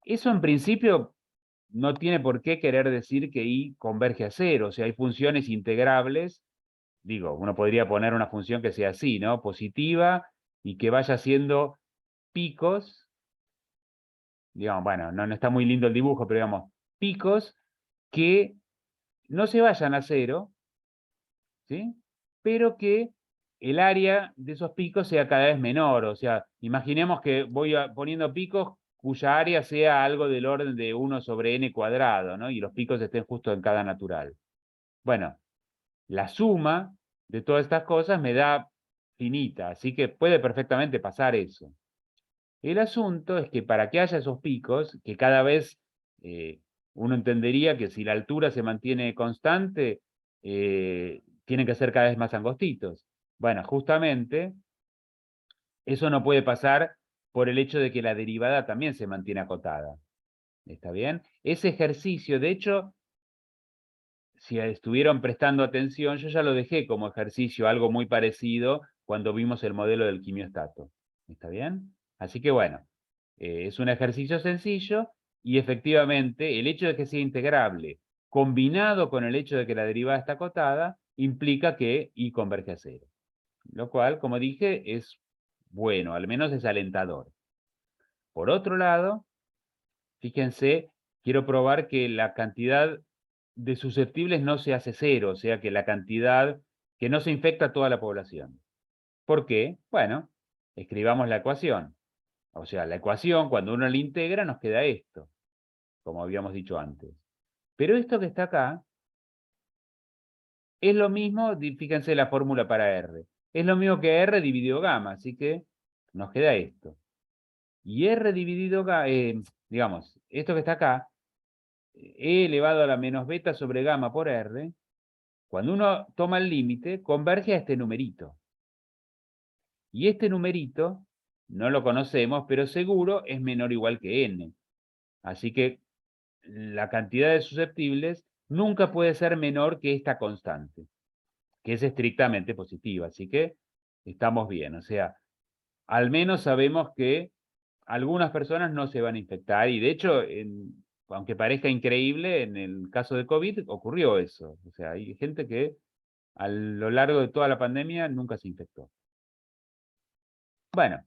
Eso en principio no tiene por qué querer decir que i converge a cero, o sea, hay funciones integrables. Digo, uno podría poner una función que sea así, ¿no? Positiva y que vaya haciendo picos, digamos, bueno, no está muy lindo el dibujo, pero digamos, picos que no se vayan a cero, ¿sí? Pero que el área de esos picos sea cada vez menor, o sea, imaginemos que voy poniendo picos cuya área sea algo del orden de 1 sobre n cuadrado, ¿no? Y los picos estén justo en cada natural. Bueno, la suma de todas estas cosas me da finita, así que puede perfectamente pasar eso. El asunto es que para que haya esos picos, que cada vez uno entendería que si la altura se mantiene constante, tienen que ser cada vez más angostitos. Bueno, justamente eso no puede pasar por el hecho de que la derivada también se mantiene acotada. ¿Está bien? Ese ejercicio, de hecho, si estuvieron prestando atención, yo ya lo dejé como ejercicio, algo muy parecido cuando vimos el modelo del quimiostato. ¿Está bien? Así que bueno, es un ejercicio sencillo y efectivamente el hecho de que sea integrable combinado con el hecho de que la derivada está acotada implica que y converge a cero. Lo cual, como dije, es bueno, al menos es alentador. Por otro lado, fíjense, quiero probar que la cantidad de susceptibles no se hace cero, o sea que la cantidad que no se infecta a toda la población. ¿Por qué? Bueno, escribamos la ecuación. O sea, la ecuación, cuando uno la integra, nos queda esto, como habíamos dicho antes. Pero esto que está acá es lo mismo, fíjense la fórmula para R. Es lo mismo que R dividido gamma, así que nos queda esto. Y R dividido gamma, digamos, esto que está acá, E elevado a la menos beta sobre gamma por R, cuando uno toma el límite, converge a este numerito. Y este numerito, no lo conocemos, pero seguro es menor o igual que n. Así que la cantidad de susceptibles nunca puede ser menor que esta constante, que es estrictamente positiva. Así que estamos bien. O sea, al menos sabemos que algunas personas no se van a infectar y de hecho, aunque parezca increíble, en el caso de COVID ocurrió eso. O sea, hay gente que a lo largo de toda la pandemia nunca se infectó. Bueno,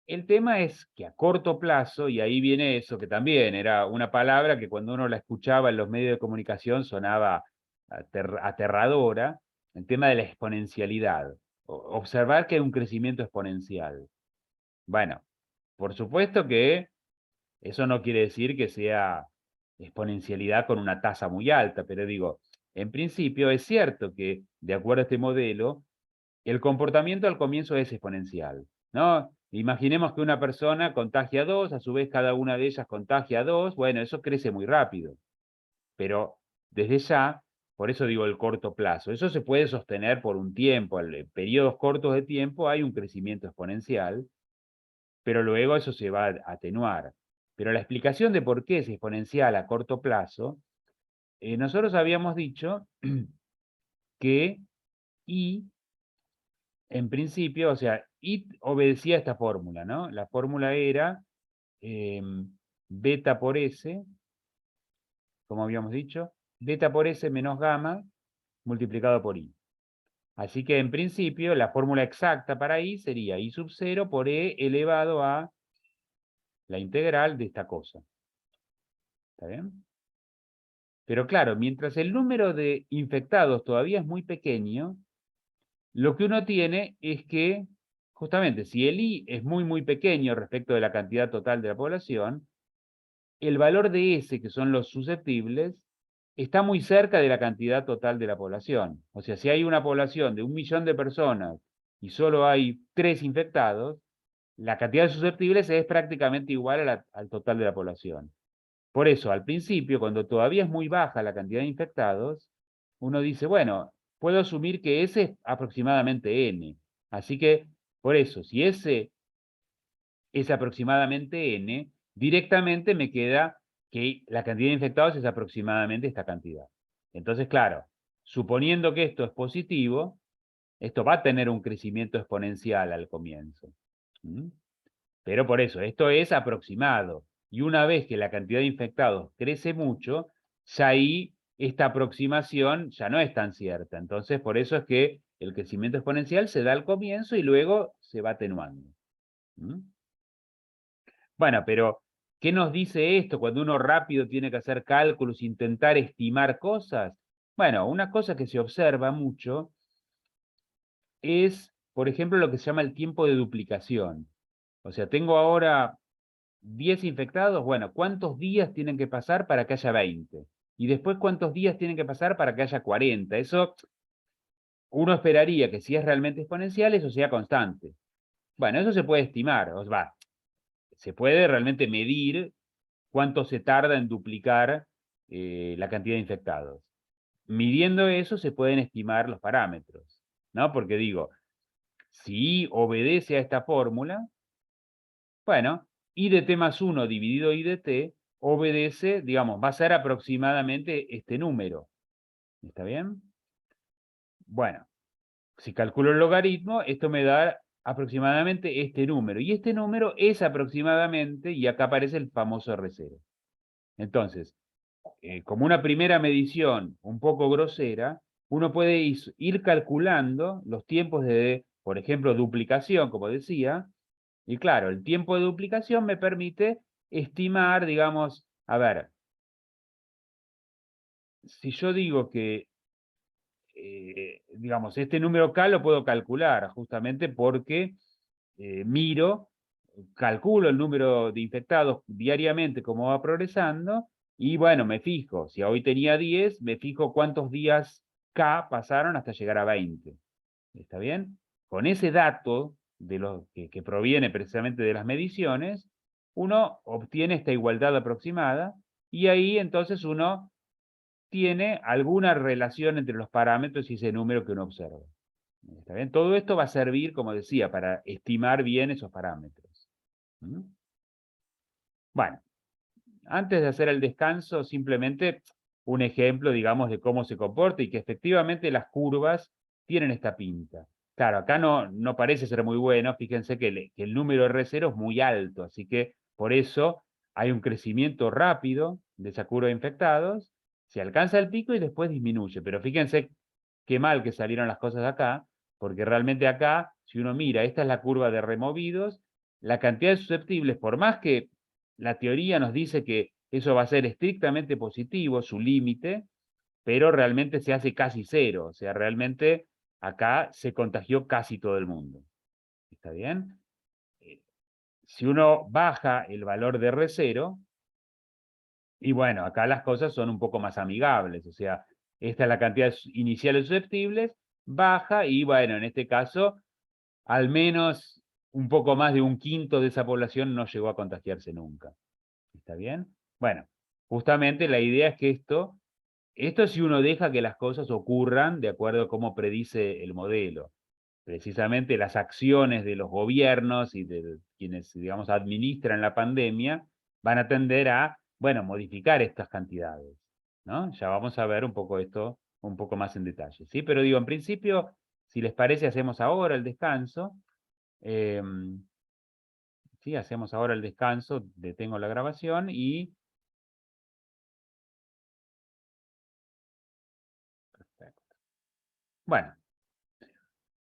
el tema es que a corto plazo, y ahí viene eso que también era una palabra que cuando uno la escuchaba en los medios de comunicación sonaba aterradora, el tema de la exponencialidad. Observar que hay un crecimiento exponencial. Bueno, por supuesto que eso no quiere decir que sea exponencialidad con una tasa muy alta, pero digo, en principio es cierto que, de acuerdo a este modelo, el comportamiento al comienzo es exponencial, ¿no? Imaginemos que una persona contagia a dos, a su vez cada una de ellas contagia a dos, bueno, eso crece muy rápido, pero desde ya, por eso digo el corto plazo, eso se puede sostener por un tiempo, en periodos cortos de tiempo hay un crecimiento exponencial, pero luego eso se va a atenuar. Pero la explicación de por qué es exponencial a corto plazo, nosotros habíamos dicho que I, en principio, o sea, I obedecía a esta fórmula, ¿no? La fórmula era beta por S, como habíamos dicho, beta por S menos gamma multiplicado por I. Así que en principio la fórmula exacta para I sería I sub 0 por E elevado a la integral de esta cosa. ¿Está bien? Pero claro, mientras el número de infectados todavía es muy pequeño, lo que uno tiene es que, justamente, si el I es muy pequeño respecto de la cantidad total de la población, el valor de S, que son los susceptibles, está muy cerca de la cantidad total de la población. O sea, si hay una población de 1 millón de personas y solo hay 3 infectados, la cantidad de susceptibles es prácticamente igual al total de la población. Por eso, al principio, cuando todavía es muy baja la cantidad de infectados, uno dice, bueno, puedo asumir que ese es aproximadamente n. Así que, por eso, si ese es aproximadamente n, directamente me queda que la cantidad de infectados es aproximadamente esta cantidad. Entonces, claro, suponiendo que esto es positivo, esto va a tener un crecimiento exponencial al comienzo. ¿Mm? Pero por eso, esto es aproximado. Y una vez que la cantidad de infectados crece mucho, ya ahí esta aproximación ya no es tan cierta. Entonces, por eso es que el crecimiento exponencial se da al comienzo y luego se va atenuando. ¿Mm? Bueno, pero ¿qué nos dice esto cuando uno rápido tiene que hacer cálculos, intentar estimar cosas? Bueno, una cosa que se observa mucho es, por ejemplo, lo que se llama el tiempo de duplicación. O sea, tengo ahora 10 infectados, bueno, ¿cuántos días tienen que pasar para que haya 20? Y después, ¿cuántos días tienen que pasar para que haya 40? Eso uno esperaría que si es realmente exponencial, eso sea constante. Bueno, eso se puede estimar, se puede realmente medir cuánto se tarda en duplicar la cantidad de infectados. Midiendo eso se pueden estimar los parámetros, ¿no? Porque digo, si obedece a esta fórmula, bueno, I de t más 1 dividido I de t obedece, digamos, va a ser aproximadamente este número. ¿Está bien? Bueno, si calculo el logaritmo, esto me da aproximadamente este número. Y este número es aproximadamente, y acá aparece el famoso R0. Entonces, como una primera medición un poco grosera, uno puede ir calculando los tiempos de, por ejemplo, duplicación, como decía, y claro, el tiempo de duplicación me permite estimar, digamos, a ver, si yo digo que, digamos, este número K lo puedo calcular justamente porque calculo el número de infectados diariamente, cómo va progresando, y bueno, me fijo, si hoy tenía 10, me fijo cuántos días K pasaron hasta llegar a 20. ¿Está bien? Con ese dato que proviene precisamente de las mediciones, uno obtiene esta igualdad aproximada y ahí entonces uno tiene alguna relación entre los parámetros y ese número que uno observa. ¿Está bien? Todo esto va a servir, como decía, para estimar bien esos parámetros. ¿Mm? Bueno, antes de hacer el descanso, simplemente un ejemplo, digamos, de cómo se comporta y que efectivamente las curvas tienen esta pinta. Claro, acá no parece ser muy bueno, fíjense que el número R0 es muy alto, así que por eso hay un crecimiento rápido de esa curva de infectados, se alcanza el pico y después disminuye, pero fíjense qué mal que salieron las cosas acá, porque realmente acá, si uno mira, esta es la curva de removidos, la cantidad de susceptibles, por más que la teoría nos dice que eso va a ser estrictamente positivo, su límite, pero realmente se hace casi cero. O sea, realmente acá se contagió casi todo el mundo. ¿Está bien? Si uno baja el valor de R0, y bueno, acá las cosas son un poco más amigables. O sea, esta es la cantidad inicial de susceptibles, baja y bueno, en este caso, al menos un poco más de un quinto de esa población no llegó a contagiarse nunca. ¿Está bien? Bueno, justamente la idea es que esto si uno deja que las cosas ocurran de acuerdo a cómo predice el modelo. Precisamente las acciones de los gobiernos y de quienes, digamos, administran la pandemia van a tender a, bueno, modificar estas cantidades, ¿no? Ya vamos a ver un poco esto un poco más en detalle, ¿sí? Pero digo, en principio, si les parece, hacemos ahora el descanso. Sí, hacemos ahora el descanso, detengo la grabación y... Perfecto. Bueno,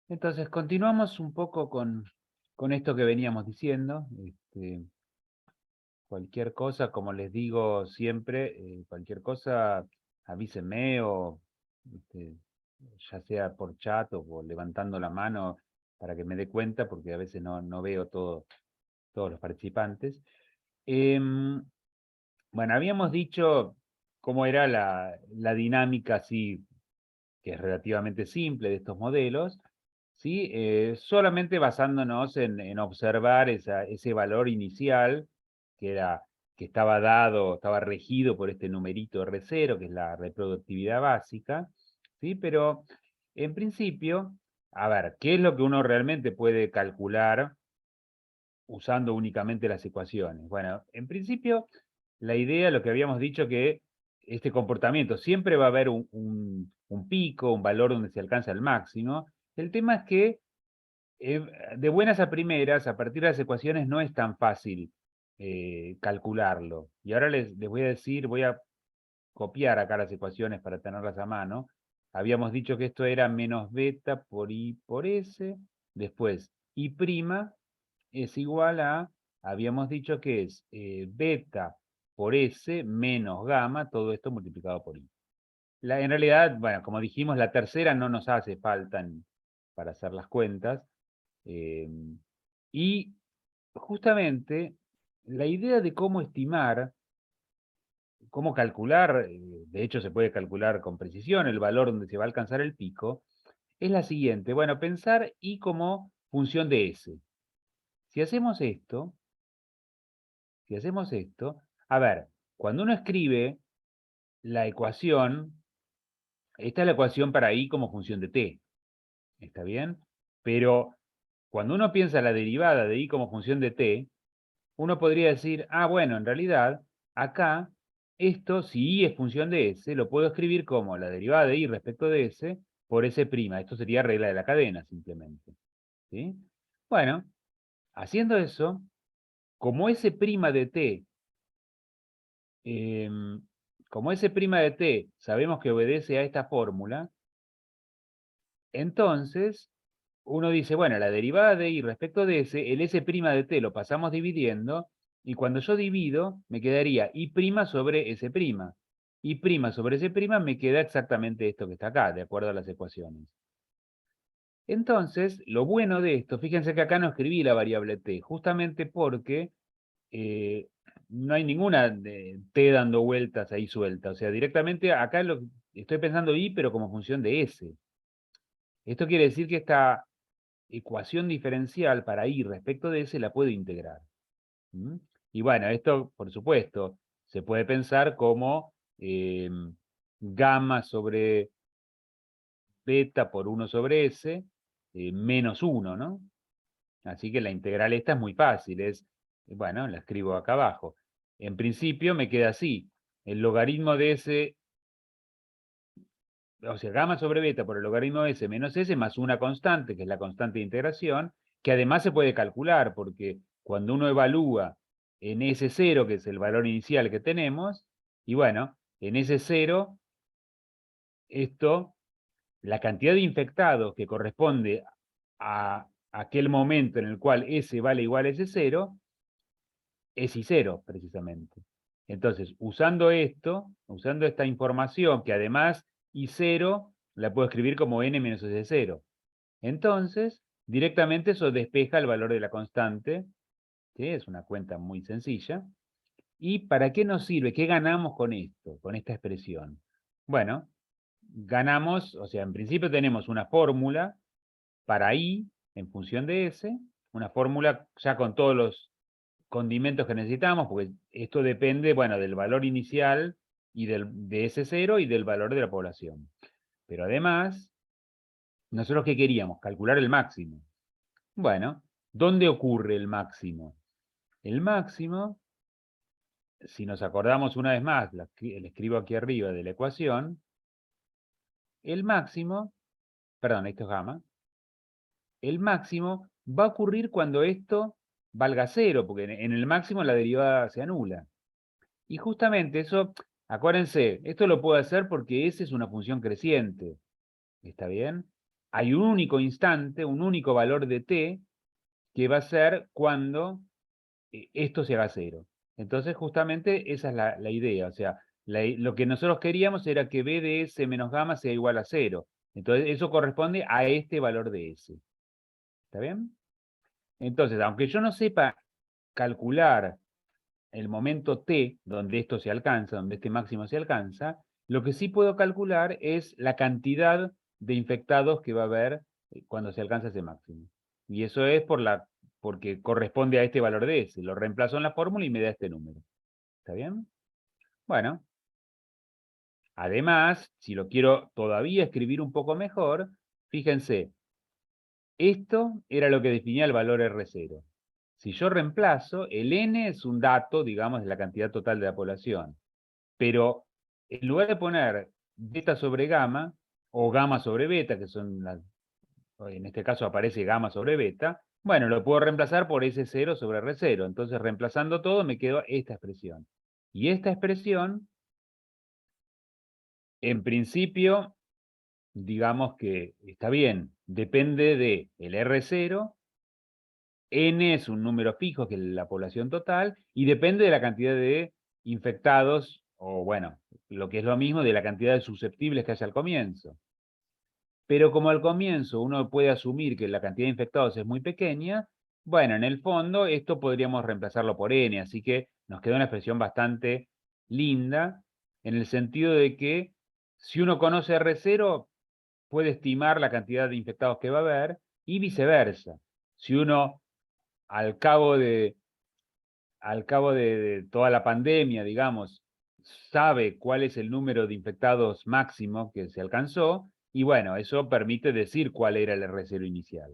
entonces continuamos un poco con esto que veníamos diciendo. Cualquier cosa, como les digo siempre, cualquier cosa, avísenme o este, ya sea por chat o por levantando la mano para que me dé cuenta, porque a veces no veo todos los participantes. Em, bueno, habíamos dicho cómo era la dinámica así, que es relativamente simple de estos modelos, ¿sí? Solamente basándonos en observar ese valor inicial que, que estaba dado, estaba regido por este numerito R0, que es la reproductividad básica, ¿sí? Pero En principio, a ver, ¿qué es lo que uno realmente puede calcular usando únicamente las ecuaciones? Bueno, en principio, la idea, lo que habíamos dicho, que este comportamiento siempre va a haber un pico, un valor donde se alcanza el máximo. El tema es que de buenas a primeras, a partir de las ecuaciones, no es tan fácil calcularlo. Y ahora les voy a decir, voy a copiar acá las ecuaciones para tenerlas a mano. Habíamos dicho que esto era menos beta por I por S, después I' es igual a, habíamos dicho que es beta por S menos gamma, todo esto multiplicado por I. En realidad, bueno, como dijimos, la tercera no nos hace falta para hacer las cuentas. eh, y justamente la idea de cómo estimar, cómo calcular, de hecho se puede calcular con precisión el valor donde se va a alcanzar el pico, es la siguiente. Bueno, pensar I como función de S. Si hacemos esto, si hacemos esto, a ver, cuando uno escribe la ecuación, esta es la ecuación para I como función de t, ¿está bien? Pero cuando uno piensa la derivada de I como función de t, uno podría decir, ah, bueno, en realidad, acá, esto, si I es función de S, lo puedo escribir como la derivada de I respecto de S por S'. Esto sería regla de la cadena, simplemente. ¿Sí? Bueno, haciendo eso, como S' de t como S' de t sabemos que obedece a esta fórmula, entonces uno dice, bueno, la derivada de I respecto de S, el S' de t lo pasamos dividiendo, y cuando yo divido, me quedaría I' sobre S'. I' sobre S' me queda exactamente esto que está acá, de acuerdo a las ecuaciones. Entonces, lo bueno de esto, fíjense que acá no escribí la variable t, justamente porque eh, no hay ninguna de t dando vueltas ahí suelta. O sea, directamente acá estoy pensando I, pero como función de S. Esto quiere decir que esta ecuación diferencial para I respecto de S la puedo integrar. ¿Mm? Y bueno, esto, por supuesto, se puede pensar como gamma sobre beta por 1 sobre S menos 1, ¿no? Así que la integral esta es muy fácil, bueno, la escribo acá abajo. En principio me queda así, el logaritmo de S, o sea, gamma sobre beta por el logaritmo de S menos S más una constante, que es la constante de integración, que además se puede calcular, porque cuando uno evalúa en S0, que es el valor inicial que tenemos, y bueno, en S0, la cantidad de infectados que corresponde a aquel momento en el cual S vale igual a S0, es I0, precisamente. Entonces, usando esto, usando esta información, que además I0 la puedo escribir como n menos S0. Entonces, directamente eso despeja el valor de la constante, que es una cuenta muy sencilla. ¿Y para qué nos sirve? ¿Qué ganamos con esto, con esta expresión? Bueno, ganamos, o sea, en principio tenemos una fórmula para I en función de S, una fórmula ya con todos los condimentos que necesitamos, porque esto depende, bueno, del valor inicial y de S0 y del valor de la población. Pero además, nosotros ¿qué queríamos? Calcular el máximo. Bueno, ¿dónde ocurre el máximo? El máximo, si nos acordamos una vez más, le escribo aquí arriba de la ecuación, el máximo, perdón, esto es gamma, el máximo va a ocurrir cuando esto valga cero, porque en el máximo la derivada se anula. Y justamente eso, acuérdense, esto lo puedo hacer porque S es una función creciente. ¿Está bien? Hay un único instante, un único valor de t, que va a ser cuando esto se haga cero. Entonces, justamente esa es la idea. O sea, lo que nosotros queríamos era que b de s menos gamma sea igual a cero. Entonces, eso corresponde a este valor de s. ¿Está bien? Entonces, aunque yo no sepa calcular el momento t, donde esto se alcanza, donde este máximo se alcanza, lo que sí puedo calcular es la cantidad de infectados que va a haber cuando se alcanza ese máximo. Y eso es porque corresponde a este valor de S. Lo reemplazo en la fórmula y me da este número. ¿Está bien? Bueno, además, si lo quiero todavía escribir un poco mejor, fíjense, esto era lo que definía el valor R0. Si yo reemplazo, el N es un dato, digamos, de la cantidad total de la población. Pero en lugar de poner beta sobre gamma, o gamma sobre beta, que son en este caso aparece gamma sobre beta, bueno, lo puedo reemplazar por S0 sobre R0. Entonces, reemplazando todo, me quedó esta expresión. Y esta expresión, en principio, digamos que está bien, depende del R0, N es un número fijo, que es la población total, y depende de la cantidad de infectados, o bueno, lo que es lo mismo, de la cantidad de susceptibles que haya al comienzo. Pero como al comienzo uno puede asumir que la cantidad de infectados es muy pequeña, bueno, en el fondo esto podríamos reemplazarlo por N, así que nos queda una expresión bastante linda, en el sentido de que si uno conoce R0, puede estimar la cantidad de infectados que va a haber, y viceversa. Si uno al cabo de toda la pandemia, digamos, sabe cuál es el número de infectados máximo que se alcanzó, y bueno, eso permite decir cuál era el R0 inicial.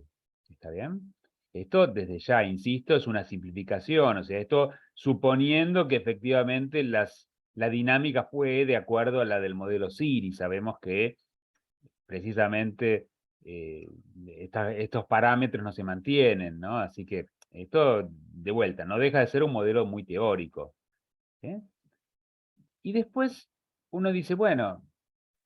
¿Está bien? Esto, desde ya, insisto, es una simplificación, o sea, esto suponiendo que efectivamente la dinámica fue de acuerdo a la del modelo SIRI. Sabemos que precisamente estos parámetros no se mantienen, ¿no? Así que esto, de vuelta, no deja de ser un modelo muy teórico. ¿Eh? Y después uno dice, bueno,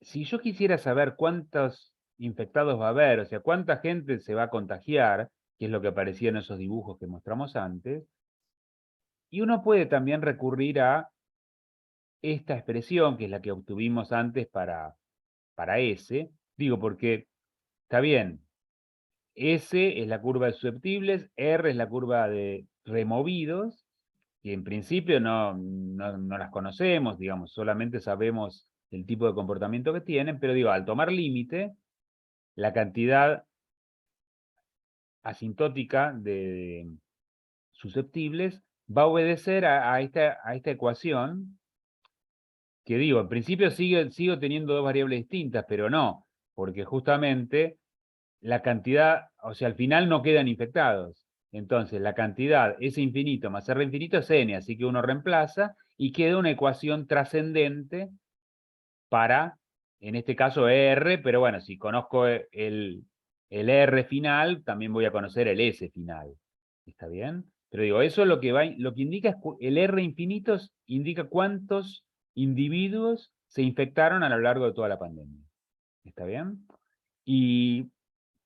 si yo quisiera saber cuántos infectados va a haber, o sea, cuánta gente se va a contagiar, que es lo que aparecía en esos dibujos que mostramos antes, y uno puede también recurrir a esta expresión, que es la que obtuvimos antes para S, digo, porque está bien, S es la curva de susceptibles, R es la curva de removidos, que en principio no las conocemos, digamos, solamente sabemos el tipo de comportamiento que tienen, pero digo, al tomar límite, la cantidad asintótica de susceptibles va a obedecer a esta ecuación, que digo, en principio sigo teniendo dos variables distintas, pero no, porque justamente la cantidad, o sea, al final no quedan infectados. Entonces, la cantidad S infinito más R infinito es N, así que uno reemplaza y queda una ecuación trascendente para, en este caso, R, pero bueno, si conozco el R final, también voy a conocer el S final. ¿Está bien? Pero digo, eso lo que indica es el R infinito indica cuántos individuos se infectaron a lo largo de toda la pandemia. ¿Está bien? Y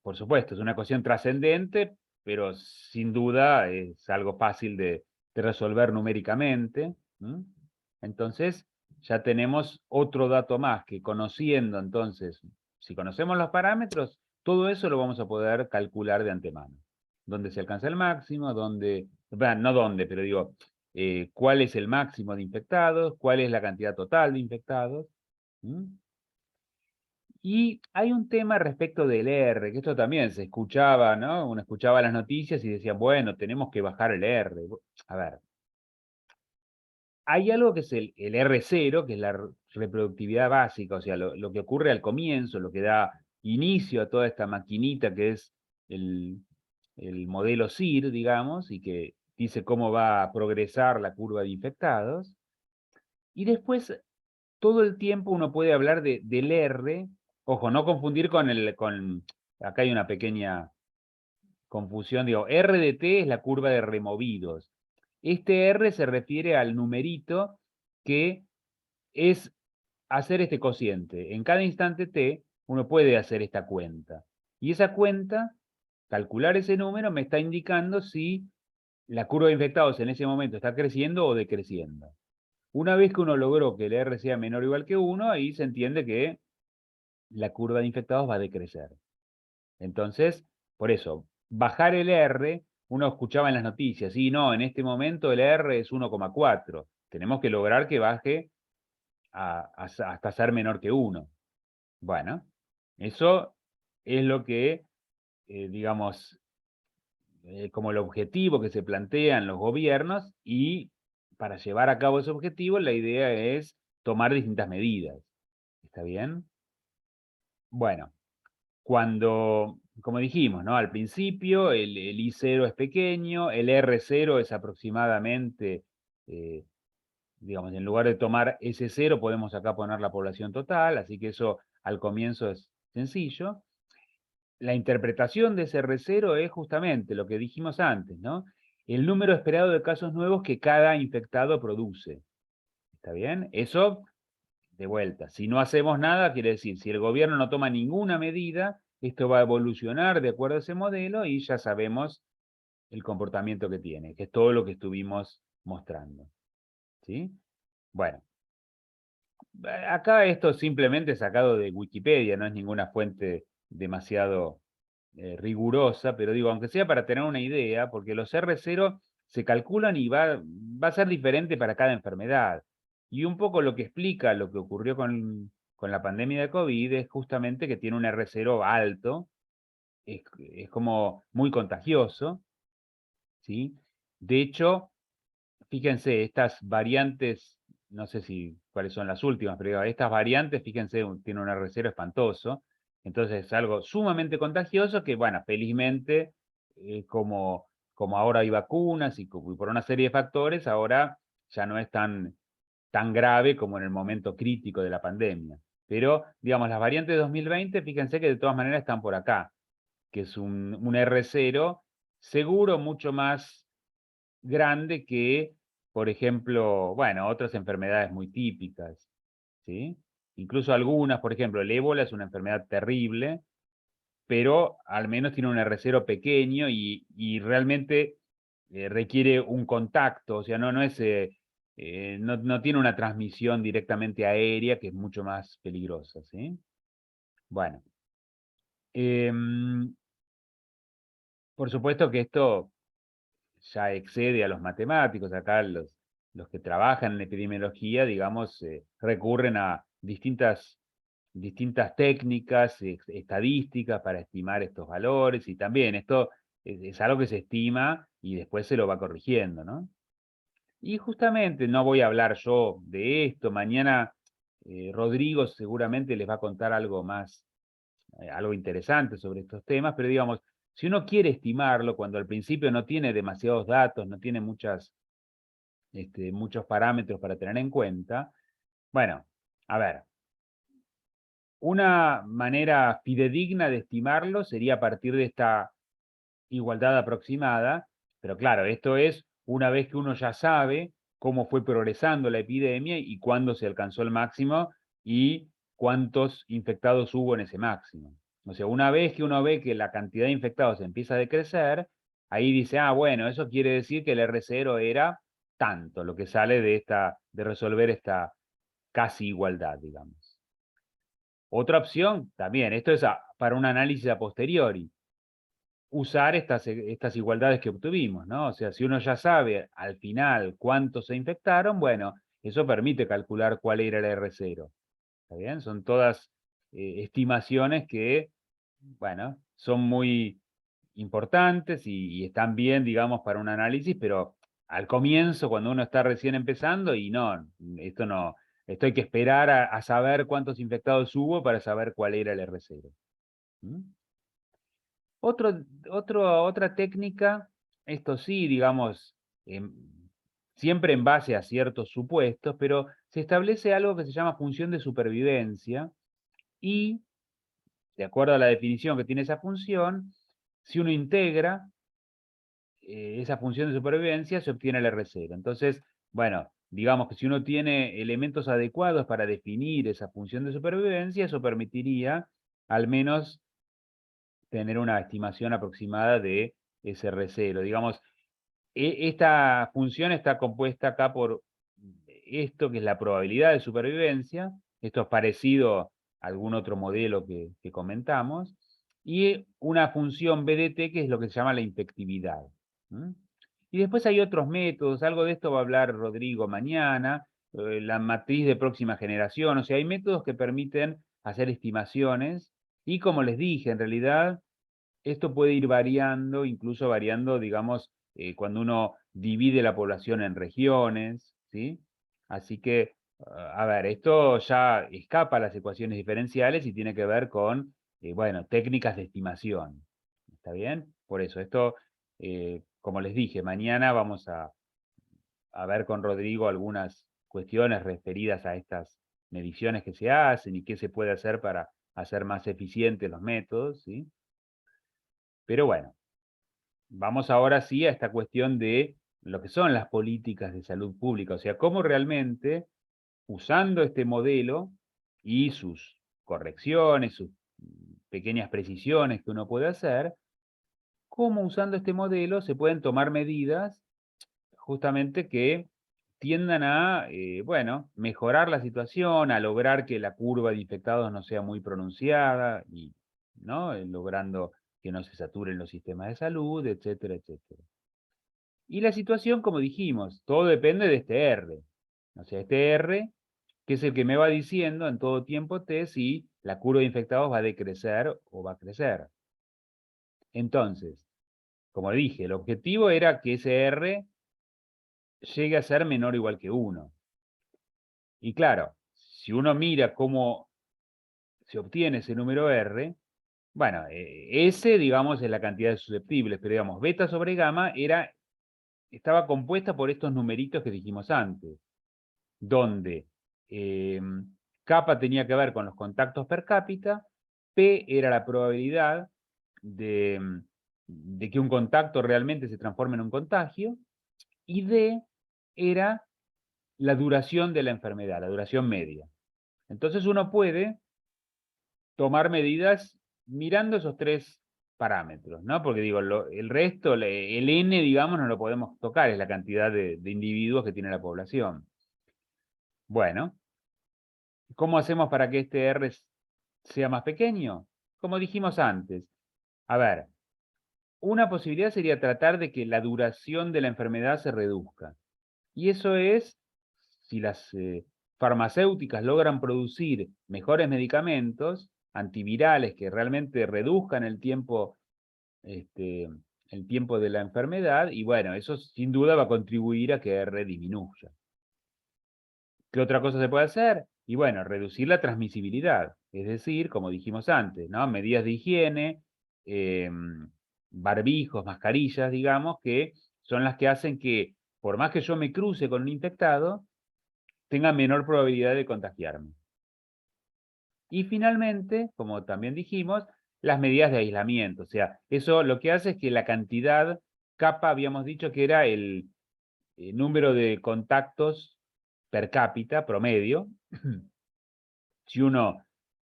por supuesto, es una ecuación trascendente, pero sin duda es algo fácil de resolver numéricamente. Entonces, ya tenemos otro dato más, que conociendo entonces, si conocemos los parámetros, todo eso lo vamos a poder calcular de antemano. ¿Dónde se alcanza el máximo? No dónde, pero digo, cuál es el máximo de infectados, cuál es la cantidad total de infectados. Y hay un tema respecto del R, que esto también se escuchaba, ¿no? Uno escuchaba las noticias y decía, bueno, tenemos que bajar el R. A ver, hay algo que es el R0, que es la reproductividad básica, o sea, lo que ocurre al comienzo, lo que da inicio a toda esta maquinita que es el, el modelo SIR, digamos, y que dice cómo va a progresar la curva de infectados. Y después todo el tiempo uno puede hablar del R, ojo, no confundir acá hay una pequeña confusión, digo, R de T es la curva de removidos. Este R se refiere al numerito que es hacer este cociente. En cada instante T uno puede hacer esta cuenta. Y esa cuenta, calcular ese número, me está indicando si la curva de infectados en ese momento está creciendo o decreciendo. Una vez que uno logró que el R sea menor o igual que 1, ahí se entiende que la curva de infectados va a decrecer. Entonces, por eso, bajar el R, uno escuchaba en las noticias, y no, en este momento el R es 1,4. Tenemos que lograr que baje hasta ser menor que 1. Bueno, eso es lo que, digamos, como el objetivo que se plantean los gobiernos, y para llevar a cabo ese objetivo la idea es tomar distintas medidas. ¿Está bien? Bueno, cuando, como dijimos, ¿no? Al principio el I0 es pequeño, el R0 es aproximadamente, digamos, en lugar de tomar S0 podemos acá poner la población total, así que eso al comienzo es sencillo. La interpretación de ese R0 es justamente lo que dijimos antes, ¿no? El número esperado de casos nuevos que cada infectado produce. ¿Está bien? Eso, de vuelta, si no hacemos nada, quiere decir, si el gobierno no toma ninguna medida, esto va a evolucionar de acuerdo a ese modelo y ya sabemos el comportamiento que tiene, que es todo lo que estuvimos mostrando. ¿Sí? Bueno, acá esto simplemente sacado de Wikipedia, no es ninguna fuente demasiado rigurosa, pero digo, aunque sea para tener una idea, porque los R0 se calculan y va a ser diferente para cada enfermedad. Y un poco lo que explica lo que ocurrió con la pandemia de COVID es justamente que tiene un R0 alto, es como muy contagioso, ¿sí? De hecho, fíjense, estas variantes, no sé si cuáles son las últimas, pero digo, estas variantes, fíjense, tienen un R0 espantoso. Entonces es algo sumamente contagioso que, bueno, felizmente, como ahora hay vacunas y por una serie de factores, ahora ya no es tan grave como en el momento crítico de la pandemia. Pero, digamos, las variantes de 2020, fíjense que de todas maneras están por acá, que es un R0 seguro mucho más grande que, por ejemplo, bueno, otras enfermedades muy típicas, ¿sí? Incluso algunas, por ejemplo, el ébola es una enfermedad terrible, pero al menos tiene un R0 pequeño y realmente requiere un contacto, o sea, no es, no tiene una transmisión directamente aérea, que es mucho más peligrosa, ¿sí? Bueno, por supuesto que esto ya excede a los matemáticos. Acá los que trabajan en epidemiología, digamos, recurren a distintas técnicas estadísticas para estimar estos valores y también esto es algo que se estima y después se lo va corrigiendo, ¿no? Y justamente no voy a hablar yo de esto, mañana Rodrigo seguramente les va a contar algo más, algo interesante sobre estos temas, pero digamos, si uno quiere estimarlo, cuando al principio no tiene demasiados datos, no tiene muchos parámetros para tener en cuenta, bueno, a ver, una manera fidedigna de estimarlo sería a partir de esta igualdad aproximada, pero claro, esto es una vez que uno ya sabe cómo fue progresando la epidemia y cuándo se alcanzó el máximo y cuántos infectados hubo en ese máximo. O sea, una vez que uno ve que la cantidad de infectados empieza a decrecer, ahí dice, ah, bueno, eso quiere decir que el R0 era tanto, lo que sale de resolver esta casi igualdad, digamos. Otra opción, también, esto es para un análisis a posteriori, usar estas igualdades que obtuvimos, ¿no? O sea, si uno ya sabe al final cuántos se infectaron, bueno, eso permite calcular cuál era el R0. ¿Está bien? Son todas estimaciones que, bueno, son muy importantes y están bien, digamos, para un análisis, pero al comienzo, cuando uno está recién empezando, y no, esto hay que esperar a saber cuántos infectados hubo para saber cuál era el R0. ¿Mm? Otra técnica, esto sí, digamos, em, siempre en base a ciertos supuestos, pero se establece algo que se llama función de supervivencia y, de acuerdo a la definición que tiene esa función, si uno integra esa función de supervivencia, se obtiene el R0. Entonces, bueno, digamos que si uno tiene elementos adecuados para definir esa función de supervivencia, eso permitiría al menos tener una estimación aproximada de ese R0. Digamos, esta función está compuesta acá por esto que es la probabilidad de supervivencia, esto es parecido a algún otro modelo que comentamos, y una función BDT que es lo que se llama la infectividad. ¿Mm? Y después hay otros métodos, algo de esto va a hablar Rodrigo mañana, la matriz de próxima generación, o sea, hay métodos que permiten hacer estimaciones, y como les dije, en realidad esto puede ir variando, incluso variando, digamos, cuando uno divide la población en regiones, ¿sí? Así que, a ver, esto ya escapa a las ecuaciones diferenciales y tiene que ver con bueno, técnicas de estimación. ¿Está bien? Por eso, esto, como les dije, mañana vamos a ver con Rodrigo algunas cuestiones referidas a estas mediciones que se hacen y qué se puede hacer para hacer más eficientes los métodos, ¿sí? Pero bueno, vamos ahora sí a esta cuestión de lo que son las políticas de salud pública, o sea, cómo realmente, usando este modelo y sus correcciones, sus pequeñas precisiones que uno puede hacer, cómo usando este modelo se pueden tomar medidas justamente que tiendan a, bueno, mejorar la situación, a lograr que la curva de infectados no sea muy pronunciada, y, ¿no? Logrando que no se saturen los sistemas de salud, etcétera, etcétera. Y la situación, como dijimos, todo depende de este R. O sea, este R, que es el que me va diciendo en todo tiempo T si la curva de infectados va a decrecer o va a crecer. Entonces, como dije, el objetivo era que ese R llegue a ser menor o igual que 1. Y claro, si uno mira cómo se obtiene ese número R, bueno, S, digamos, es la cantidad de susceptibles, pero digamos, beta sobre gamma estaba compuesta por estos numeritos que dijimos antes, donde kappa tenía que ver con los contactos per cápita, P era la probabilidad de que un contacto realmente se transforme en un contagio, y D era la duración de la enfermedad, la duración media. Entonces uno puede tomar medidas mirando esos tres parámetros, ¿no? Porque digo, el resto, el N, digamos, no lo podemos tocar, es la cantidad de individuos que tiene la población. Bueno, ¿cómo hacemos para que este R sea más pequeño? Como dijimos antes, a ver, una posibilidad sería tratar de que la duración de la enfermedad se reduzca. Y eso es, si las farmacéuticas logran producir mejores medicamentos antivirales que realmente reduzcan el tiempo de la enfermedad, y bueno, eso sin duda va a contribuir a que R disminuya. ¿Qué otra cosa se puede hacer? Y bueno, reducir la transmisibilidad, es decir, como dijimos antes, ¿no? Medidas de higiene, barbijos, mascarillas, digamos, que son las que hacen que, por más que yo me cruce con un infectado, tenga menor probabilidad de contagiarme. Y finalmente, como también dijimos, las medidas de aislamiento. O sea, eso lo que hace es que la cantidad, kappa, habíamos dicho que era el número de contactos per cápita promedio. Si uno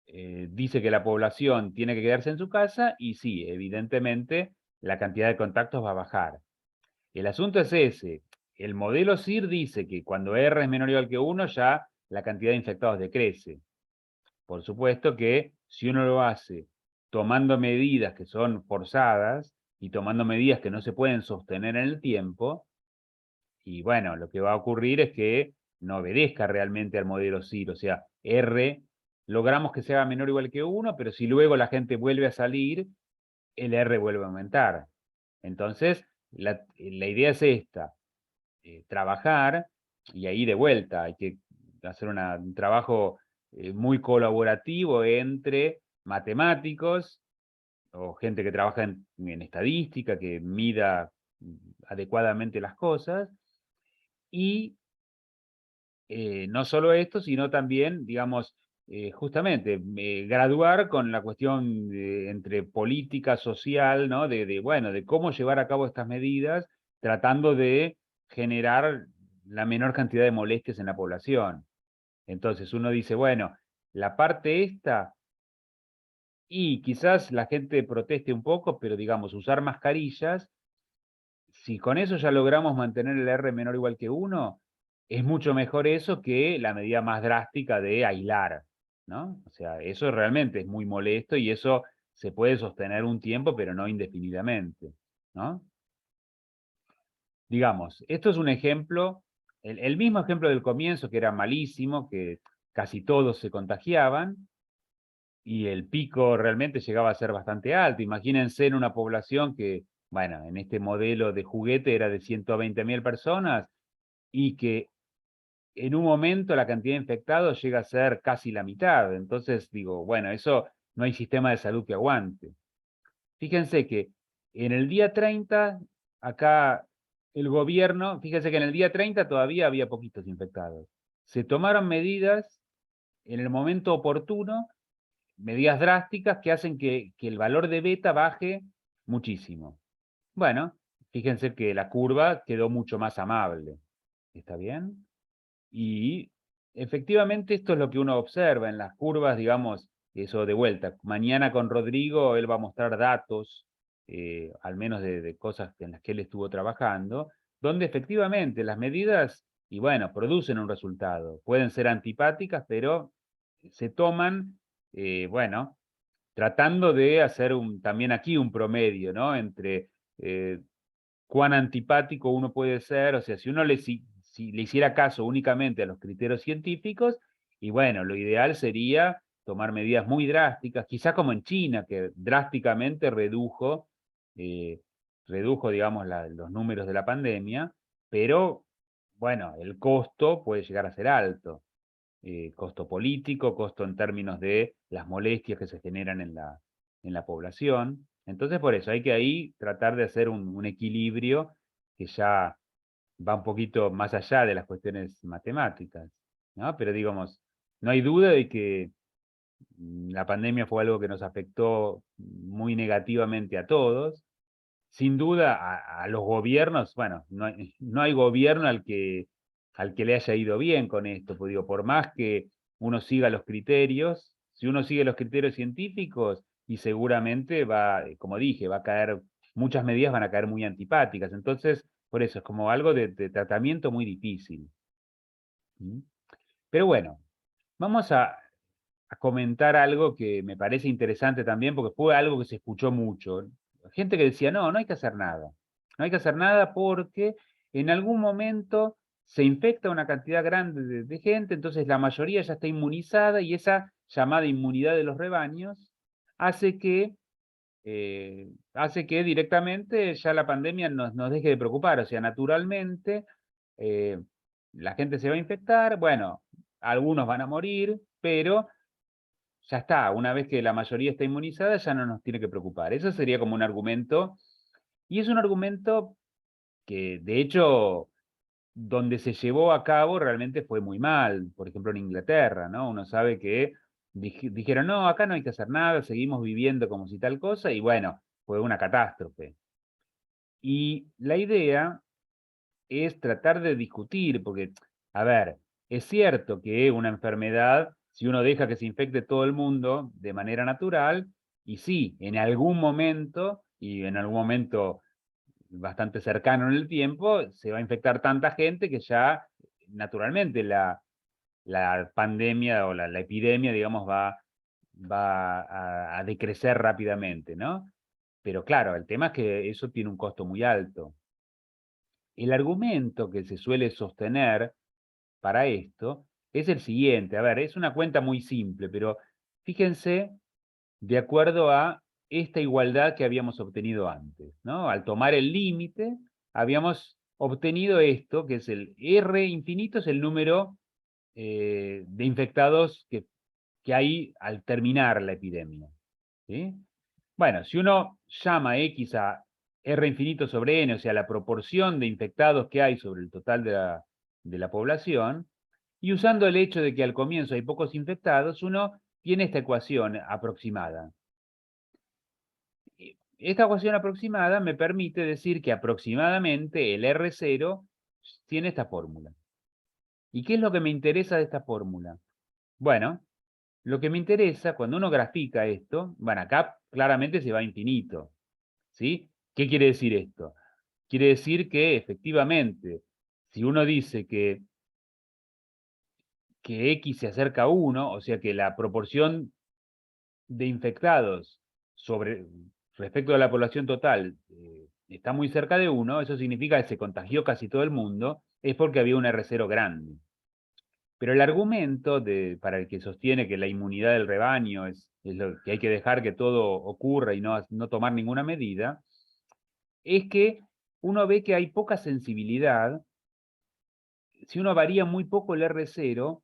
dice que la población tiene que quedarse en su casa, y sí, evidentemente la cantidad de contactos va a bajar. El asunto es ese. El modelo SIR dice que cuando R es menor o igual que 1, ya la cantidad de infectados decrece. Por supuesto que si uno lo hace tomando medidas que son forzadas y tomando medidas que no se pueden sostener en el tiempo, y bueno, lo que va a ocurrir es que no obedezca realmente al modelo SIR, o sea, R, logramos que sea menor o igual que 1, pero si luego la gente vuelve a salir, el R vuelve a aumentar. Entonces, la idea es esta, trabajar, y ahí de vuelta hay que hacer un trabajo muy colaborativo entre matemáticos o gente que trabaja en estadística, que mida adecuadamente las cosas, y no solo esto, sino también, digamos, justamente, graduar con la cuestión entre política social, ¿no? Bueno, de cómo llevar a cabo estas medidas, tratando de generar la menor cantidad de molestias en la población. Entonces uno dice, bueno, la parte esta, y quizás la gente proteste un poco, pero digamos, usar mascarillas, si con eso ya logramos mantener el R menor o igual que 1, es mucho mejor eso que la medida más drástica de aislar, ¿no? O sea, eso realmente es muy molesto, y eso se puede sostener un tiempo, pero no indefinidamente, ¿no? Digamos, esto es un ejemplo, el mismo ejemplo del comienzo, que era malísimo, que casi todos se contagiaban, y el pico realmente llegaba a ser bastante alto. Imagínense en una población que, bueno, en este modelo de juguete era de 120.000 personas, y que en un momento la cantidad de infectados llega a ser casi la mitad. Entonces digo, bueno, eso no hay sistema de salud que aguante. Fíjense que en el día 30, acá el gobierno, fíjense que en el día 30 todavía había poquitos infectados. Se tomaron medidas en el momento oportuno, medidas drásticas que hacen que el valor de beta baje muchísimo. Bueno, fíjense que la curva quedó mucho más amable. ¿Está bien? Y efectivamente esto es lo que uno observa en las curvas, digamos, eso de vuelta. Mañana con Rodrigo él va a mostrar datos, al menos de cosas en las que él estuvo trabajando, donde efectivamente las medidas, y bueno, producen un resultado. Pueden ser antipáticas, pero se toman, bueno, tratando de hacer también aquí un promedio, ¿no? Entre cuán antipático uno puede ser, o sea, si uno si le hiciera caso únicamente a los criterios científicos, y bueno, lo ideal sería tomar medidas muy drásticas, quizá como en China, que drásticamente eh, redujo, digamos, los números de la pandemia, pero bueno, el costo puede llegar a ser alto, costo político, costo en términos de las molestias que se generan en la población. Entonces, por eso hay que ahí tratar de hacer un equilibrio que ya va un poquito más allá de las cuestiones matemáticas, ¿no? Pero digamos, no hay duda de que la pandemia fue algo que nos afectó muy negativamente a todos. Sin duda, a los gobiernos, bueno, no hay gobierno al que le haya ido bien con esto, pues digo, por más que uno siga los criterios, si uno sigue los criterios científicos, y seguramente va, como dije, va a caer, muchas medidas van a caer muy antipáticas. Entonces, por eso es como algo de tratamiento muy difícil. ¿Mm? Pero bueno, vamos a comentar algo que me parece interesante también, porque fue algo que se escuchó mucho. Gente que decía, no, no hay que hacer nada. No hay que hacer nada porque en algún momento se infecta una cantidad grande de gente, entonces la mayoría ya está inmunizada y esa llamada inmunidad de los rebaños hace hace que directamente ya la pandemia nos deje de preocupar. O sea, naturalmente eh, la gente se va a infectar, bueno, algunos van a morir, pero ya está, una vez que la mayoría está inmunizada, ya no nos tiene que preocupar. Eso sería como un argumento, y es un argumento que, de hecho, donde se llevó a cabo realmente fue muy mal. Por ejemplo, en Inglaterra, ¿no? Uno sabe que dijeron, no, acá no hay que hacer nada, seguimos viviendo como si tal cosa, y bueno, fue una catástrofe. Y la idea es tratar de discutir, porque, a ver, es cierto que una enfermedad, si uno deja que se infecte todo el mundo de manera natural, y sí, en algún momento, y en algún momento bastante cercano en el tiempo, se va a infectar tanta gente que ya naturalmente la pandemia o la epidemia, digamos, va a decrecer rápidamente, ¿no? Pero claro, el tema es que eso tiene un costo muy alto. El argumento que se suele sostener para esto es el siguiente. A ver, es una cuenta muy simple, pero fíjense de acuerdo a esta igualdad que habíamos obtenido antes, ¿no? Al tomar el límite, habíamos obtenido esto, que es el R infinito, es el número de infectados que hay al terminar la epidemia, ¿sí? Bueno, si uno llama X a R infinito sobre N, o sea, la proporción de infectados que hay sobre el total de la población, y usando el hecho de que al comienzo hay pocos infectados, uno tiene esta ecuación aproximada. Esta ecuación aproximada me permite decir que aproximadamente el R0 tiene esta fórmula. ¿Y qué es lo que me interesa de esta fórmula? Bueno, lo que me interesa, cuando uno grafica esto, bueno, acá claramente se va a infinito, ¿sí? ¿Qué quiere decir esto? Quiere decir que efectivamente, si uno dice que X se acerca a 1, o sea que la proporción de infectados sobre, respecto a la población total está muy cerca de 1, eso significa que se contagió casi todo el mundo, es porque había un R0 grande. Pero el argumento para el que sostiene que la inmunidad del rebaño es lo que hay que dejar que todo ocurra y no tomar ninguna medida, es que uno ve que hay poca sensibilidad, si uno varía muy poco el R0,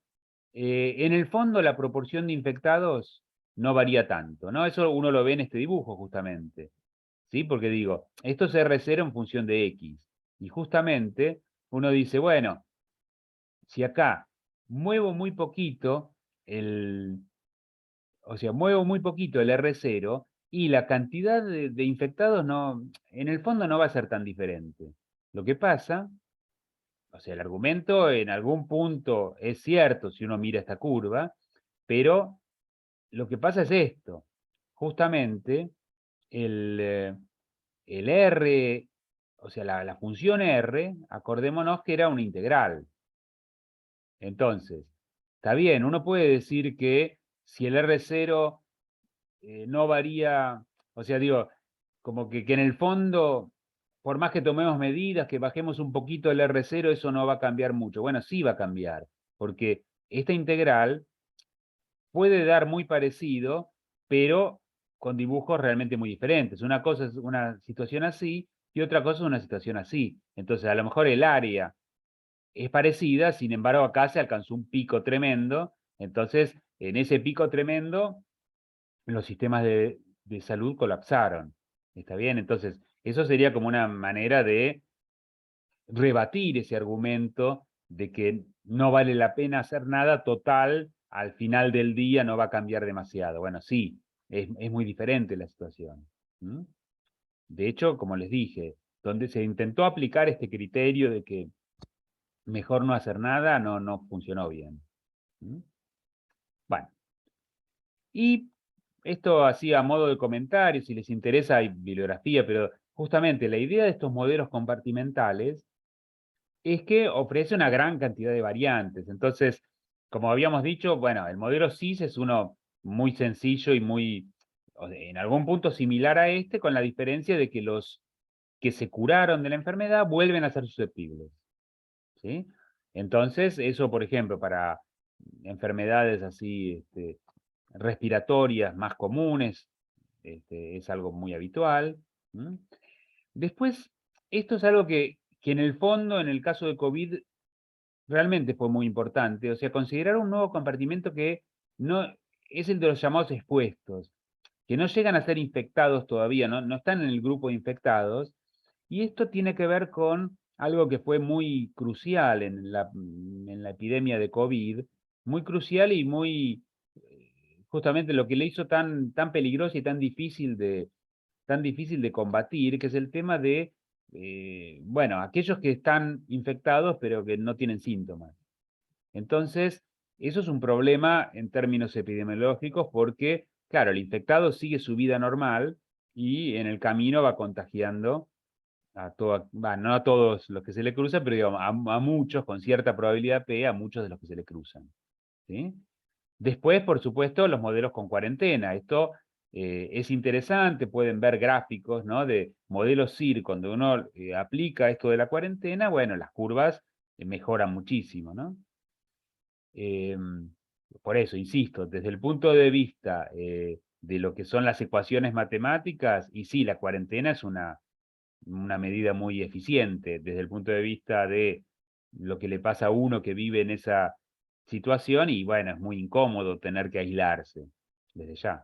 en el fondo la proporción de infectados no varía tanto, ¿no? Eso uno lo ve en este dibujo justamente, ¿sí? Porque digo, esto es R0 en función de X, y justamente uno dice, bueno, si acá muevo muy poquito o sea, muevo muy poquito el R0 y la cantidad de infectados no, en el fondo no va a ser tan diferente. Lo que pasa, o sea, el argumento en algún punto es cierto si uno mira esta curva, pero lo que pasa es esto. Justamente el R, o sea, la función R, acordémonos que era una integral. Entonces, está bien, uno puede decir que si el R0 no varía, o sea, digo, como que en el fondo, por más que tomemos medidas, que bajemos un poquito el R0, eso no va a cambiar mucho. Bueno, sí va a cambiar, porque esta integral puede dar muy parecido, pero con dibujos realmente muy diferentes. Una cosa es una situación así y otra cosa es una situación así. Entonces, a lo mejor el área es parecida, sin embargo, acá se alcanzó un pico tremendo. Entonces, en ese pico tremendo, los sistemas de salud colapsaron. ¿Está bien? Entonces, eso sería como una manera de rebatir ese argumento de que no vale la pena hacer nada, total, al final del día no va a cambiar demasiado. Bueno, sí, es muy diferente la situación. ¿Mm? De hecho, como les dije, donde se intentó aplicar este criterio de que mejor no hacer nada, no funcionó bien. ¿Mm? Bueno, y esto así a modo de comentario, si les interesa hay bibliografía, pero justamente la idea de estos modelos compartimentales es que ofrece una gran cantidad de variantes. Entonces, como habíamos dicho, bueno, el modelo CIS es uno muy sencillo y muy, en algún punto similar a este, con la diferencia de que los que se curaron de la enfermedad vuelven a ser susceptibles. ¿Sí? Entonces, eso, por ejemplo, para enfermedades así respiratorias más comunes, es algo muy habitual. ¿Mm? Después, esto es algo que en el fondo, en el caso de COVID, realmente fue muy importante. O sea, considerar un nuevo compartimento que no es el de los llamados expuestos, que no llegan a ser infectados todavía, no están en el grupo de infectados. Y esto tiene que ver con algo que fue muy crucial en la epidemia de COVID, muy crucial y muy, justamente lo que le hizo tan peligrosa y tan difícil de combatir, que es el tema de, bueno, aquellos que están infectados pero que no tienen síntomas. Entonces, eso es un problema en términos epidemiológicos porque, claro, el infectado sigue su vida normal y en el camino va contagiando no a todos los que se le cruzan, pero digamos, a muchos, con cierta probabilidad P, a muchos de los que se le cruzan. ¿Sí? Después, por supuesto, los modelos con cuarentena. Esto es interesante, pueden ver gráficos, ¿no? De modelos CIR, cuando uno aplica esto de la cuarentena, bueno, las curvas mejoran muchísimo, ¿no? Por eso, insisto, desde el punto de vista de lo que son las ecuaciones matemáticas, y sí, la cuarentena es una medida muy eficiente desde el punto de vista de lo que le pasa a uno que vive en esa situación y bueno, es muy incómodo tener que aislarse desde ya.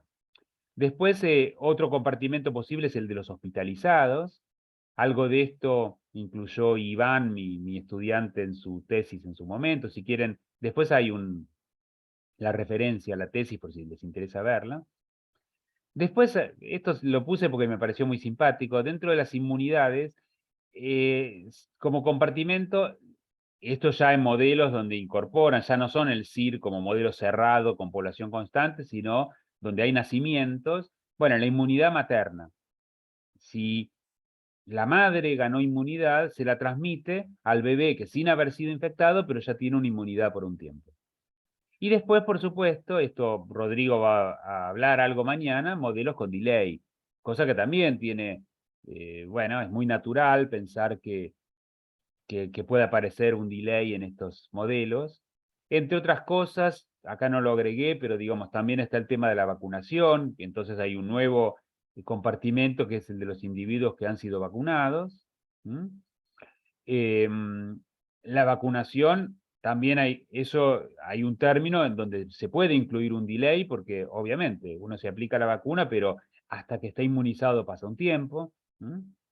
Después, otro compartimento posible es el de los hospitalizados. Algo de esto incluyó Iván, mi estudiante en su tesis en su momento. Si quieren, después hay la referencia a la tesis por si les interesa verla. Después, esto lo puse porque me pareció muy simpático, dentro de las inmunidades, como compartimento, esto ya en modelos donde incorporan, ya no son el CIR como modelo cerrado con población constante, sino donde hay nacimientos, bueno, la inmunidad materna. Si la madre ganó inmunidad, se la transmite al bebé que sin haber sido infectado, pero ya tiene una inmunidad por un tiempo. Y después, por supuesto, esto Rodrigo va a hablar algo mañana, modelos con delay, cosa que también tiene, bueno, es muy natural pensar que puede aparecer un delay en estos modelos. Entre otras cosas, acá no lo agregué, pero digamos, también está el tema de la vacunación, entonces hay un nuevo compartimento que es el de los individuos que han sido vacunados. ¿Mm? La vacunación también hay un término en donde se puede incluir un delay, porque obviamente uno se aplica la vacuna, pero hasta que está inmunizado pasa un tiempo.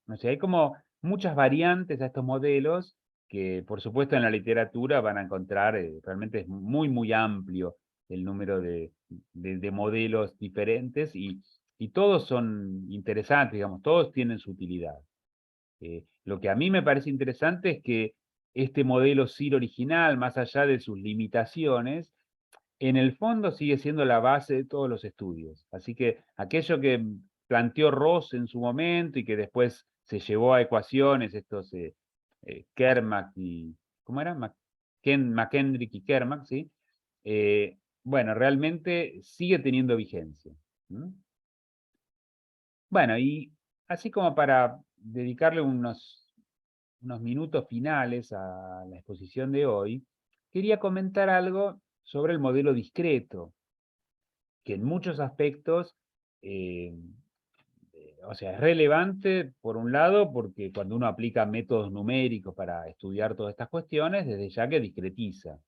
O sea, hay como muchas variantes a estos modelos que, por supuesto, en la literatura van a encontrar, realmente es muy, muy amplio el número de modelos diferentes y todos son interesantes, digamos, todos tienen su utilidad. Lo que a mí me parece interesante es que este modelo CIR original, más allá de sus limitaciones, en el fondo sigue siendo la base de todos los estudios. Así que aquello que planteó Ross en su momento y que después se llevó a ecuaciones, estos Kermack y, ¿cómo era? McKendrick y Kermack, ¿sí? Bueno, realmente sigue teniendo vigencia. Bueno, y así como para dedicarle unos minutos finales a la exposición de hoy, quería comentar algo sobre el modelo discreto, que en muchos aspectos, eh, o sea, es relevante por un lado, porque cuando uno aplica métodos numéricos para estudiar todas estas cuestiones, desde ya que discretiza.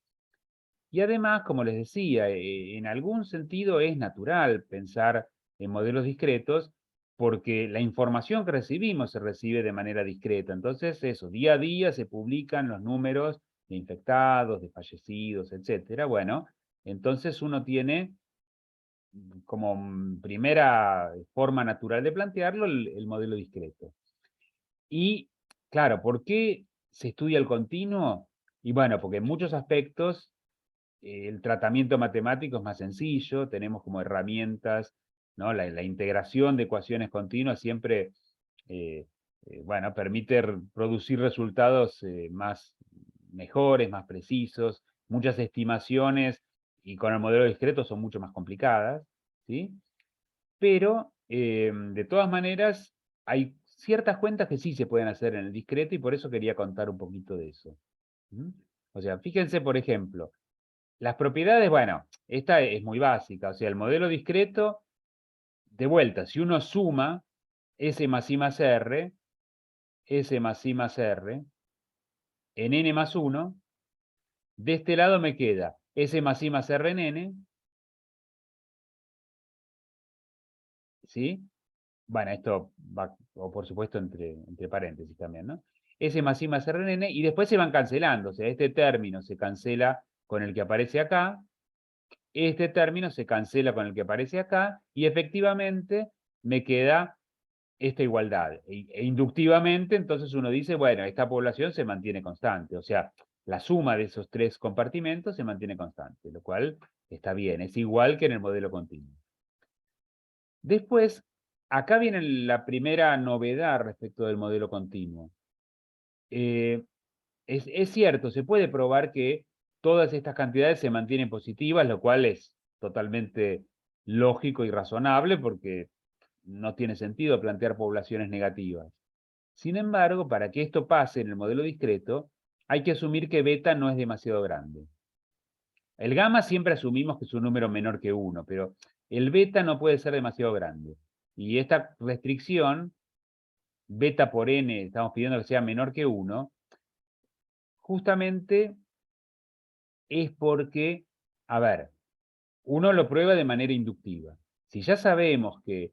Y además, como les decía, en algún sentido es natural pensar en modelos discretos porque la información que recibimos se recibe de manera discreta. Entonces, eso, día a día se publican los números de infectados, de fallecidos, etcétera. Bueno, entonces uno tiene como primera forma natural de plantearlo el modelo discreto. Y, claro, ¿por qué se estudia el continuo? Y bueno, porque en muchos aspectos el tratamiento matemático es más sencillo, tenemos como herramientas, ¿no? La integración de ecuaciones continuas siempre, bueno, permite producir resultados más mejores, más precisos, muchas estimaciones, y con el modelo discreto son mucho más complicadas, ¿sí? Pero, de todas maneras, hay ciertas cuentas que sí se pueden hacer en el discreto, y por eso quería contar un poquito de eso. O sea, fíjense, por ejemplo, las propiedades, bueno, esta es muy básica, o sea, el modelo discreto, de vuelta, si uno suma S más I más R, S más I más R, en N más 1, de este lado me queda S más I más R en N, ¿sí? Bueno, esto va, o por supuesto, entre paréntesis también, ¿no? S más I más R en N, y después se van cancelando, o sea, este término se cancela con el que aparece acá, este término se cancela con el que aparece acá, y efectivamente me queda esta igualdad. Inductivamente, entonces uno dice, bueno, esta población se mantiene constante, o sea, la suma de esos tres compartimentos se mantiene constante, lo cual está bien, es igual que en el modelo continuo. Después, acá viene la primera novedad respecto del modelo continuo. Es cierto, se puede probar que todas estas cantidades se mantienen positivas, lo cual es totalmente lógico y razonable porque no tiene sentido plantear poblaciones negativas. Sin embargo, para que esto pase en el modelo discreto, hay que asumir que beta no es demasiado grande. El gamma siempre asumimos que es un número menor que 1, pero el beta no puede ser demasiado grande. Y esta restricción, beta por n, estamos pidiendo que sea menor que 1, justamente es porque, a ver, uno lo prueba de manera inductiva. Si ya sabemos que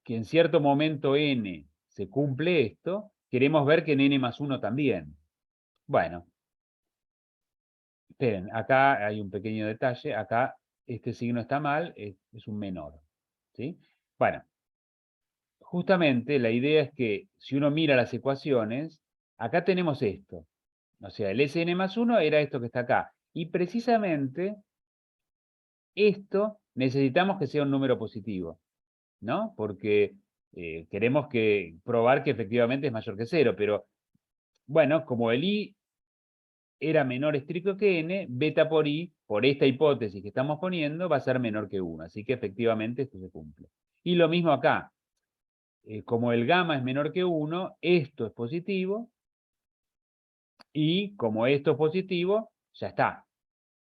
en cierto momento n se cumple esto, queremos ver que en n más 1 también. Bueno, esperen, acá hay un pequeño detalle, acá este signo está mal, es un menor, ¿sí? Bueno, justamente la idea es que si uno mira las ecuaciones, acá tenemos esto, o sea, el Sn más 1 era esto que está acá, y precisamente esto necesitamos que sea un número positivo, ¿no? Porque queremos probar que efectivamente es mayor que 0, pero bueno, como el i era menor estricto que n, beta por i, por esta hipótesis que estamos poniendo, va a ser menor que 1. Así que efectivamente esto se cumple. Y lo mismo acá. Como el gamma es menor que 1, esto es positivo, y como esto es positivo, ya está,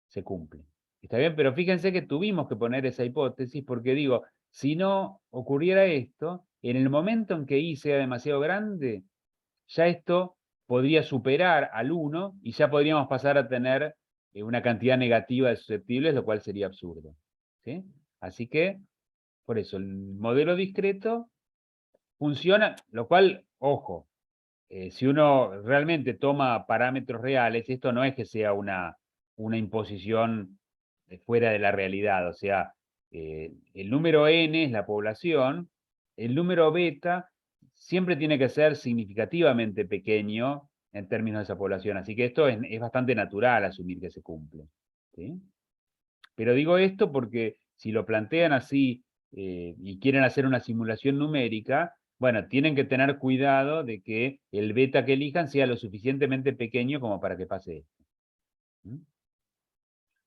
se cumple. ¿Está bien? Pero fíjense que tuvimos que poner esa hipótesis porque digo, si no ocurriera esto, en el momento en que i sea demasiado grande, ya esto podría superar al 1 y ya podríamos pasar a tener una cantidad negativa de susceptibles, lo cual sería absurdo. ¿Sí? Así que, por eso, el modelo discreto funciona, lo cual, ojo, si uno realmente toma parámetros reales, esto no es que sea una imposición fuera de la realidad, o sea, el número n es la población, el número beta siempre tiene que ser significativamente pequeño en términos de esa población, así que esto es bastante natural asumir que se cumple. ¿Sí? Pero digo esto porque si lo plantean así y quieren hacer una simulación numérica, bueno, tienen que tener cuidado de que el beta que elijan sea lo suficientemente pequeño como para que pase esto. ¿Mm?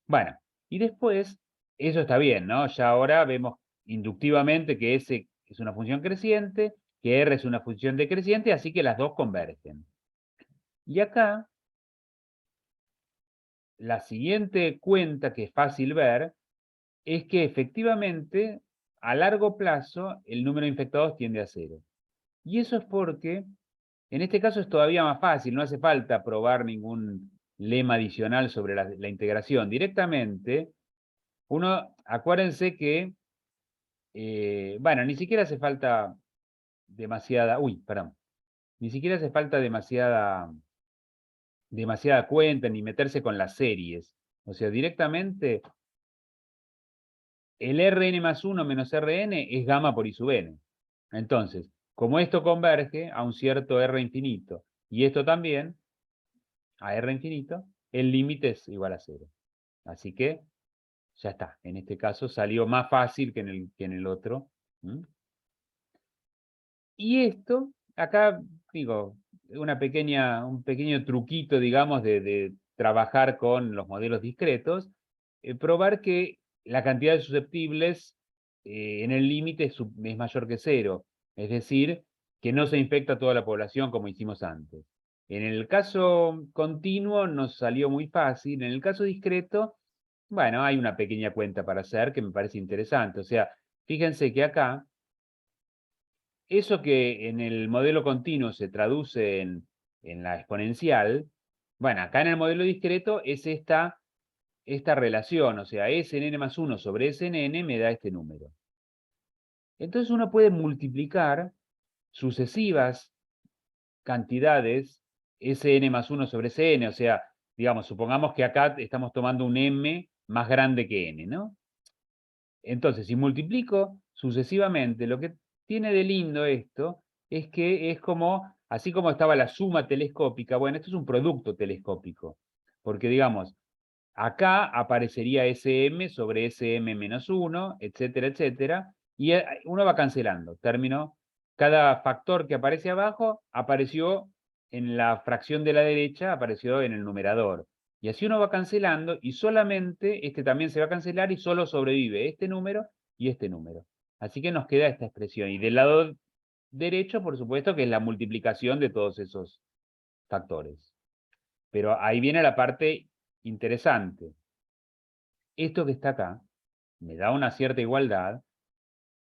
Bueno, y después, eso está bien, ¿no? Ya ahora vemos inductivamente que S es una función creciente, que R es una función decreciente, así que las dos convergen. Y acá, la siguiente cuenta que es fácil ver es que efectivamente a largo plazo el número de infectados tiende a cero. Y eso es porque, en este caso es todavía más fácil, no hace falta probar ningún lema adicional sobre la integración. Directamente, acuérdense que, bueno, ni siquiera hace falta demasiada, perdón, ni siquiera hace falta demasiada cuenta ni meterse con las series. O sea, directamente el Rn más 1 menos Rn es gamma por I sub n. Entonces, como esto converge a un cierto R infinito, y esto también, a R infinito, el límite es igual a 0. Así que, ya está. En este caso salió más fácil que en el otro. ¿Mm? Y esto, acá, digo, un pequeño truquito, digamos, de trabajar con los modelos discretos, probar que la cantidad de susceptibles en el límite es mayor que 0. Es decir, que no se infecta toda la población como hicimos antes. En el caso continuo nos salió muy fácil. En el caso discreto, bueno, hay una pequeña cuenta para hacer que me parece interesante. O sea, fíjense que acá eso que en el modelo continuo se traduce en la exponencial, bueno, acá en el modelo discreto es esta relación, o sea, Sn más 1 sobre Sn me da este número. Entonces uno puede multiplicar sucesivas cantidades Sn más 1 sobre Cn, o sea, digamos, supongamos que acá estamos tomando un m más grande que n, ¿no? Entonces, si multiplico sucesivamente, lo que tiene de lindo esto es que es como, así como estaba la suma telescópica, bueno, esto es un producto telescópico, porque digamos, acá aparecería SM sobre SM menos 1, etcétera, etcétera, y uno va cancelando, cada factor que aparece abajo apareció en la fracción de la derecha, apareció en el numerador. Y así uno va cancelando y solamente este también se va a cancelar y solo sobrevive este número y este número. Así que nos queda esta expresión. Y del lado derecho, por supuesto, que es la multiplicación de todos esos factores. Pero ahí viene la parte interesante. Esto que está acá me da una cierta igualdad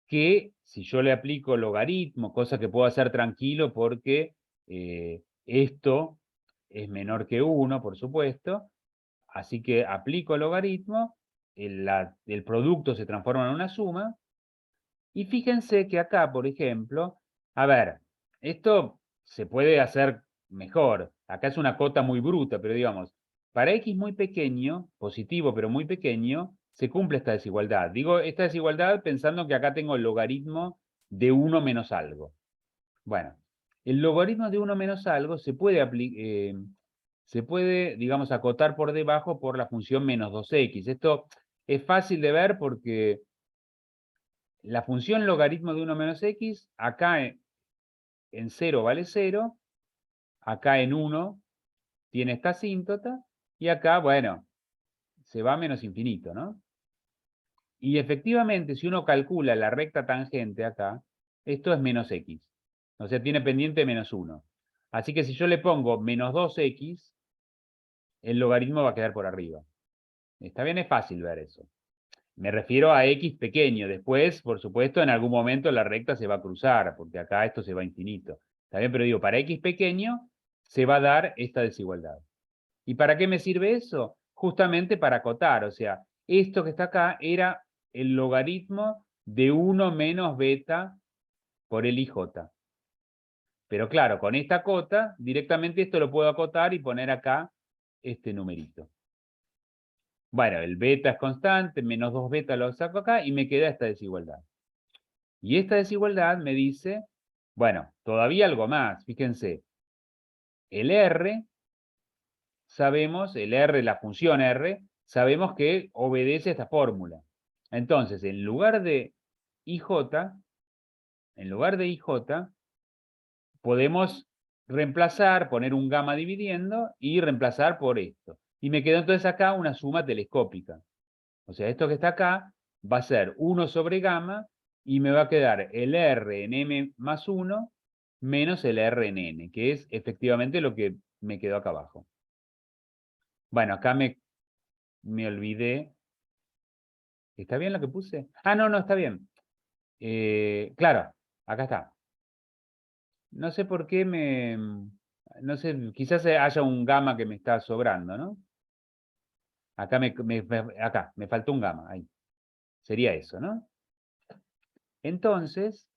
que si yo le aplico logaritmo, cosa que puedo hacer tranquilo porque esto es menor que 1, por supuesto, así que aplico logaritmo, el producto se transforma en una suma, y fíjense que acá, por ejemplo, a ver, esto se puede hacer mejor, acá es una cota muy bruta, pero digamos, para x muy pequeño, positivo pero muy pequeño, se cumple esta desigualdad. Digo esta desigualdad pensando que acá tengo el logaritmo de 1 menos algo. Bueno, el logaritmo de 1 menos algo se puede, digamos, acotar por debajo por la función menos 2x. Esto es fácil de ver porque la función logaritmo de 1 menos x, acá en 0 vale 0, acá en 1 tiene esta asíntota, y acá, bueno, se va a menos infinito, ¿no? Y efectivamente, si uno calcula la recta tangente acá, esto es menos x. O sea, tiene pendiente menos 1. Así que si yo le pongo menos 2x, el logaritmo va a quedar por arriba. Está bien, es fácil ver eso. Me refiero a x pequeño. Después, por supuesto, en algún momento la recta se va a cruzar, porque acá esto se va a infinito. ¿Está bien? Pero digo, para x pequeño, se va a dar esta desigualdad. ¿Y para qué me sirve eso? Justamente para acotar, o sea, esto que está acá era el logaritmo de 1 menos beta por el IJ. Pero claro, con esta cota, directamente esto lo puedo acotar y poner acá este numerito. Bueno, el beta es constante, menos 2 beta lo saco acá y me queda esta desigualdad. Y esta desigualdad me dice, bueno, todavía algo más, fíjense, el R, sabemos, el R, la función R, sabemos que obedece a esta fórmula. Entonces, en lugar de IJ, podemos reemplazar, poner un gamma dividiendo y reemplazar por esto. Y me quedó entonces acá una suma telescópica. O sea, esto que está acá va a ser 1 sobre gamma y me va a quedar el R en M más 1 menos el R en N, que es efectivamente lo que me quedó acá abajo. Bueno, acá me olvidé. ¿Está bien lo que puse? Ah, no, está bien. Claro, acá está. No sé por qué no sé, quizás haya un gamma que me está sobrando, ¿no? Acá acá, me faltó un gamma, ahí. Sería eso, ¿no? Entonces,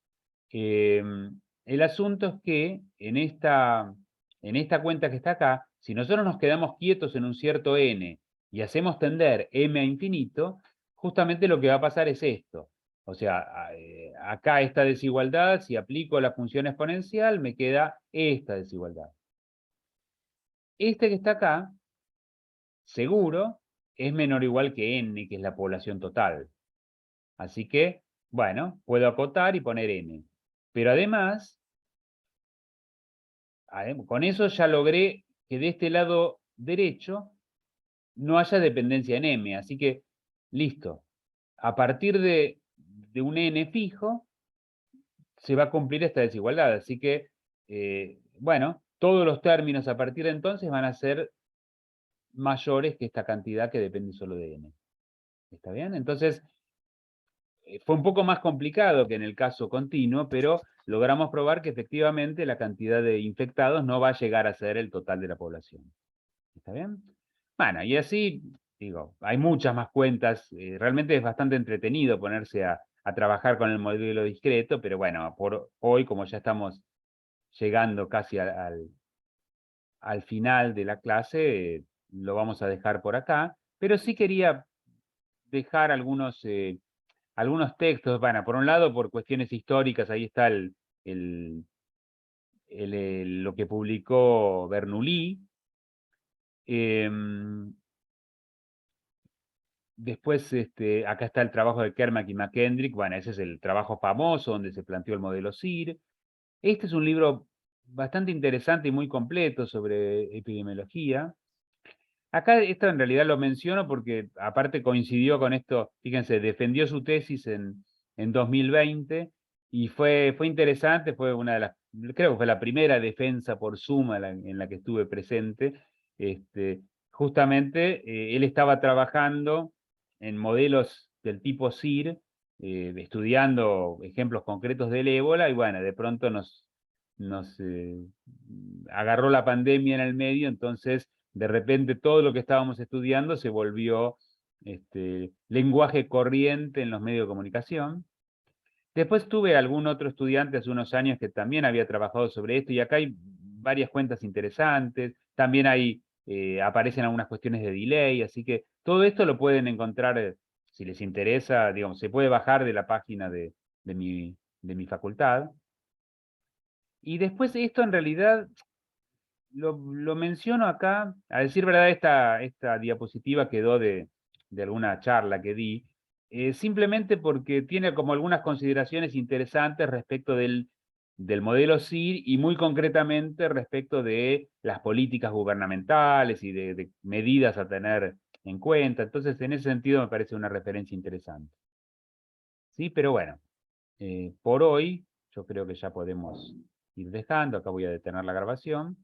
el asunto es que en esta cuenta que está acá, si nosotros nos quedamos quietos en un cierto n y hacemos tender m a infinito, justamente lo que va a pasar es esto. O sea, acá esta desigualdad, si aplico la función exponencial, me queda esta desigualdad. Este que está acá, seguro, es menor o igual que n, que es la población total. Así que, bueno, puedo acotar y poner n. Pero además, con eso ya logré que de este lado derecho no haya dependencia en m. Así que, listo. A partir de un n fijo, se va a cumplir esta desigualdad. Así que, bueno, todos los términos a partir de entonces van a ser mayores que esta cantidad que depende solo de n. ¿Está bien? Entonces, fue un poco más complicado que en el caso continuo, pero logramos probar que efectivamente la cantidad de infectados no va a llegar a ser el total de la población. ¿Está bien? Bueno, y así, digo, hay muchas más cuentas. Realmente es bastante entretenido ponerse a trabajar con el modelo discreto, pero bueno, por hoy, como ya estamos llegando casi al final de la clase, lo vamos a dejar por acá. Pero sí quería dejar algunos textos. Bueno, por un lado, por cuestiones históricas, ahí está lo que publicó Bernoulli. Después, acá está el trabajo de Kermack y McKendrick. Bueno, ese es el trabajo famoso donde se planteó el modelo SIR. Este es un libro bastante interesante y muy completo sobre epidemiología. Acá esto en realidad lo menciono porque aparte coincidió con esto, fíjense, defendió su tesis en 2020 y fue interesante, fue una de las, creo que fue la primera defensa por Zoom en la que estuve presente. Justamente él estaba trabajando en modelos del tipo SIR, estudiando ejemplos concretos del ébola y bueno, de pronto nos agarró la pandemia en el medio, entonces de repente todo lo que estábamos estudiando se volvió lenguaje corriente en los medios de comunicación. Después tuve algún otro estudiante hace unos años que también había trabajado sobre esto y acá hay varias cuentas interesantes, también aparecen algunas cuestiones de delay, así que todo esto lo pueden encontrar, si les interesa, digamos, se puede bajar de la página de mi facultad. Y después esto en realidad lo menciono acá, a decir verdad, esta diapositiva quedó de alguna charla que di, simplemente porque tiene como algunas consideraciones interesantes respecto del modelo SIR y muy concretamente respecto de las políticas gubernamentales y de medidas a tener en cuenta. Entonces, en ese sentido me parece una referencia interesante. Sí, pero bueno, por hoy yo creo que ya podemos ir dejando, acá voy a detener la grabación.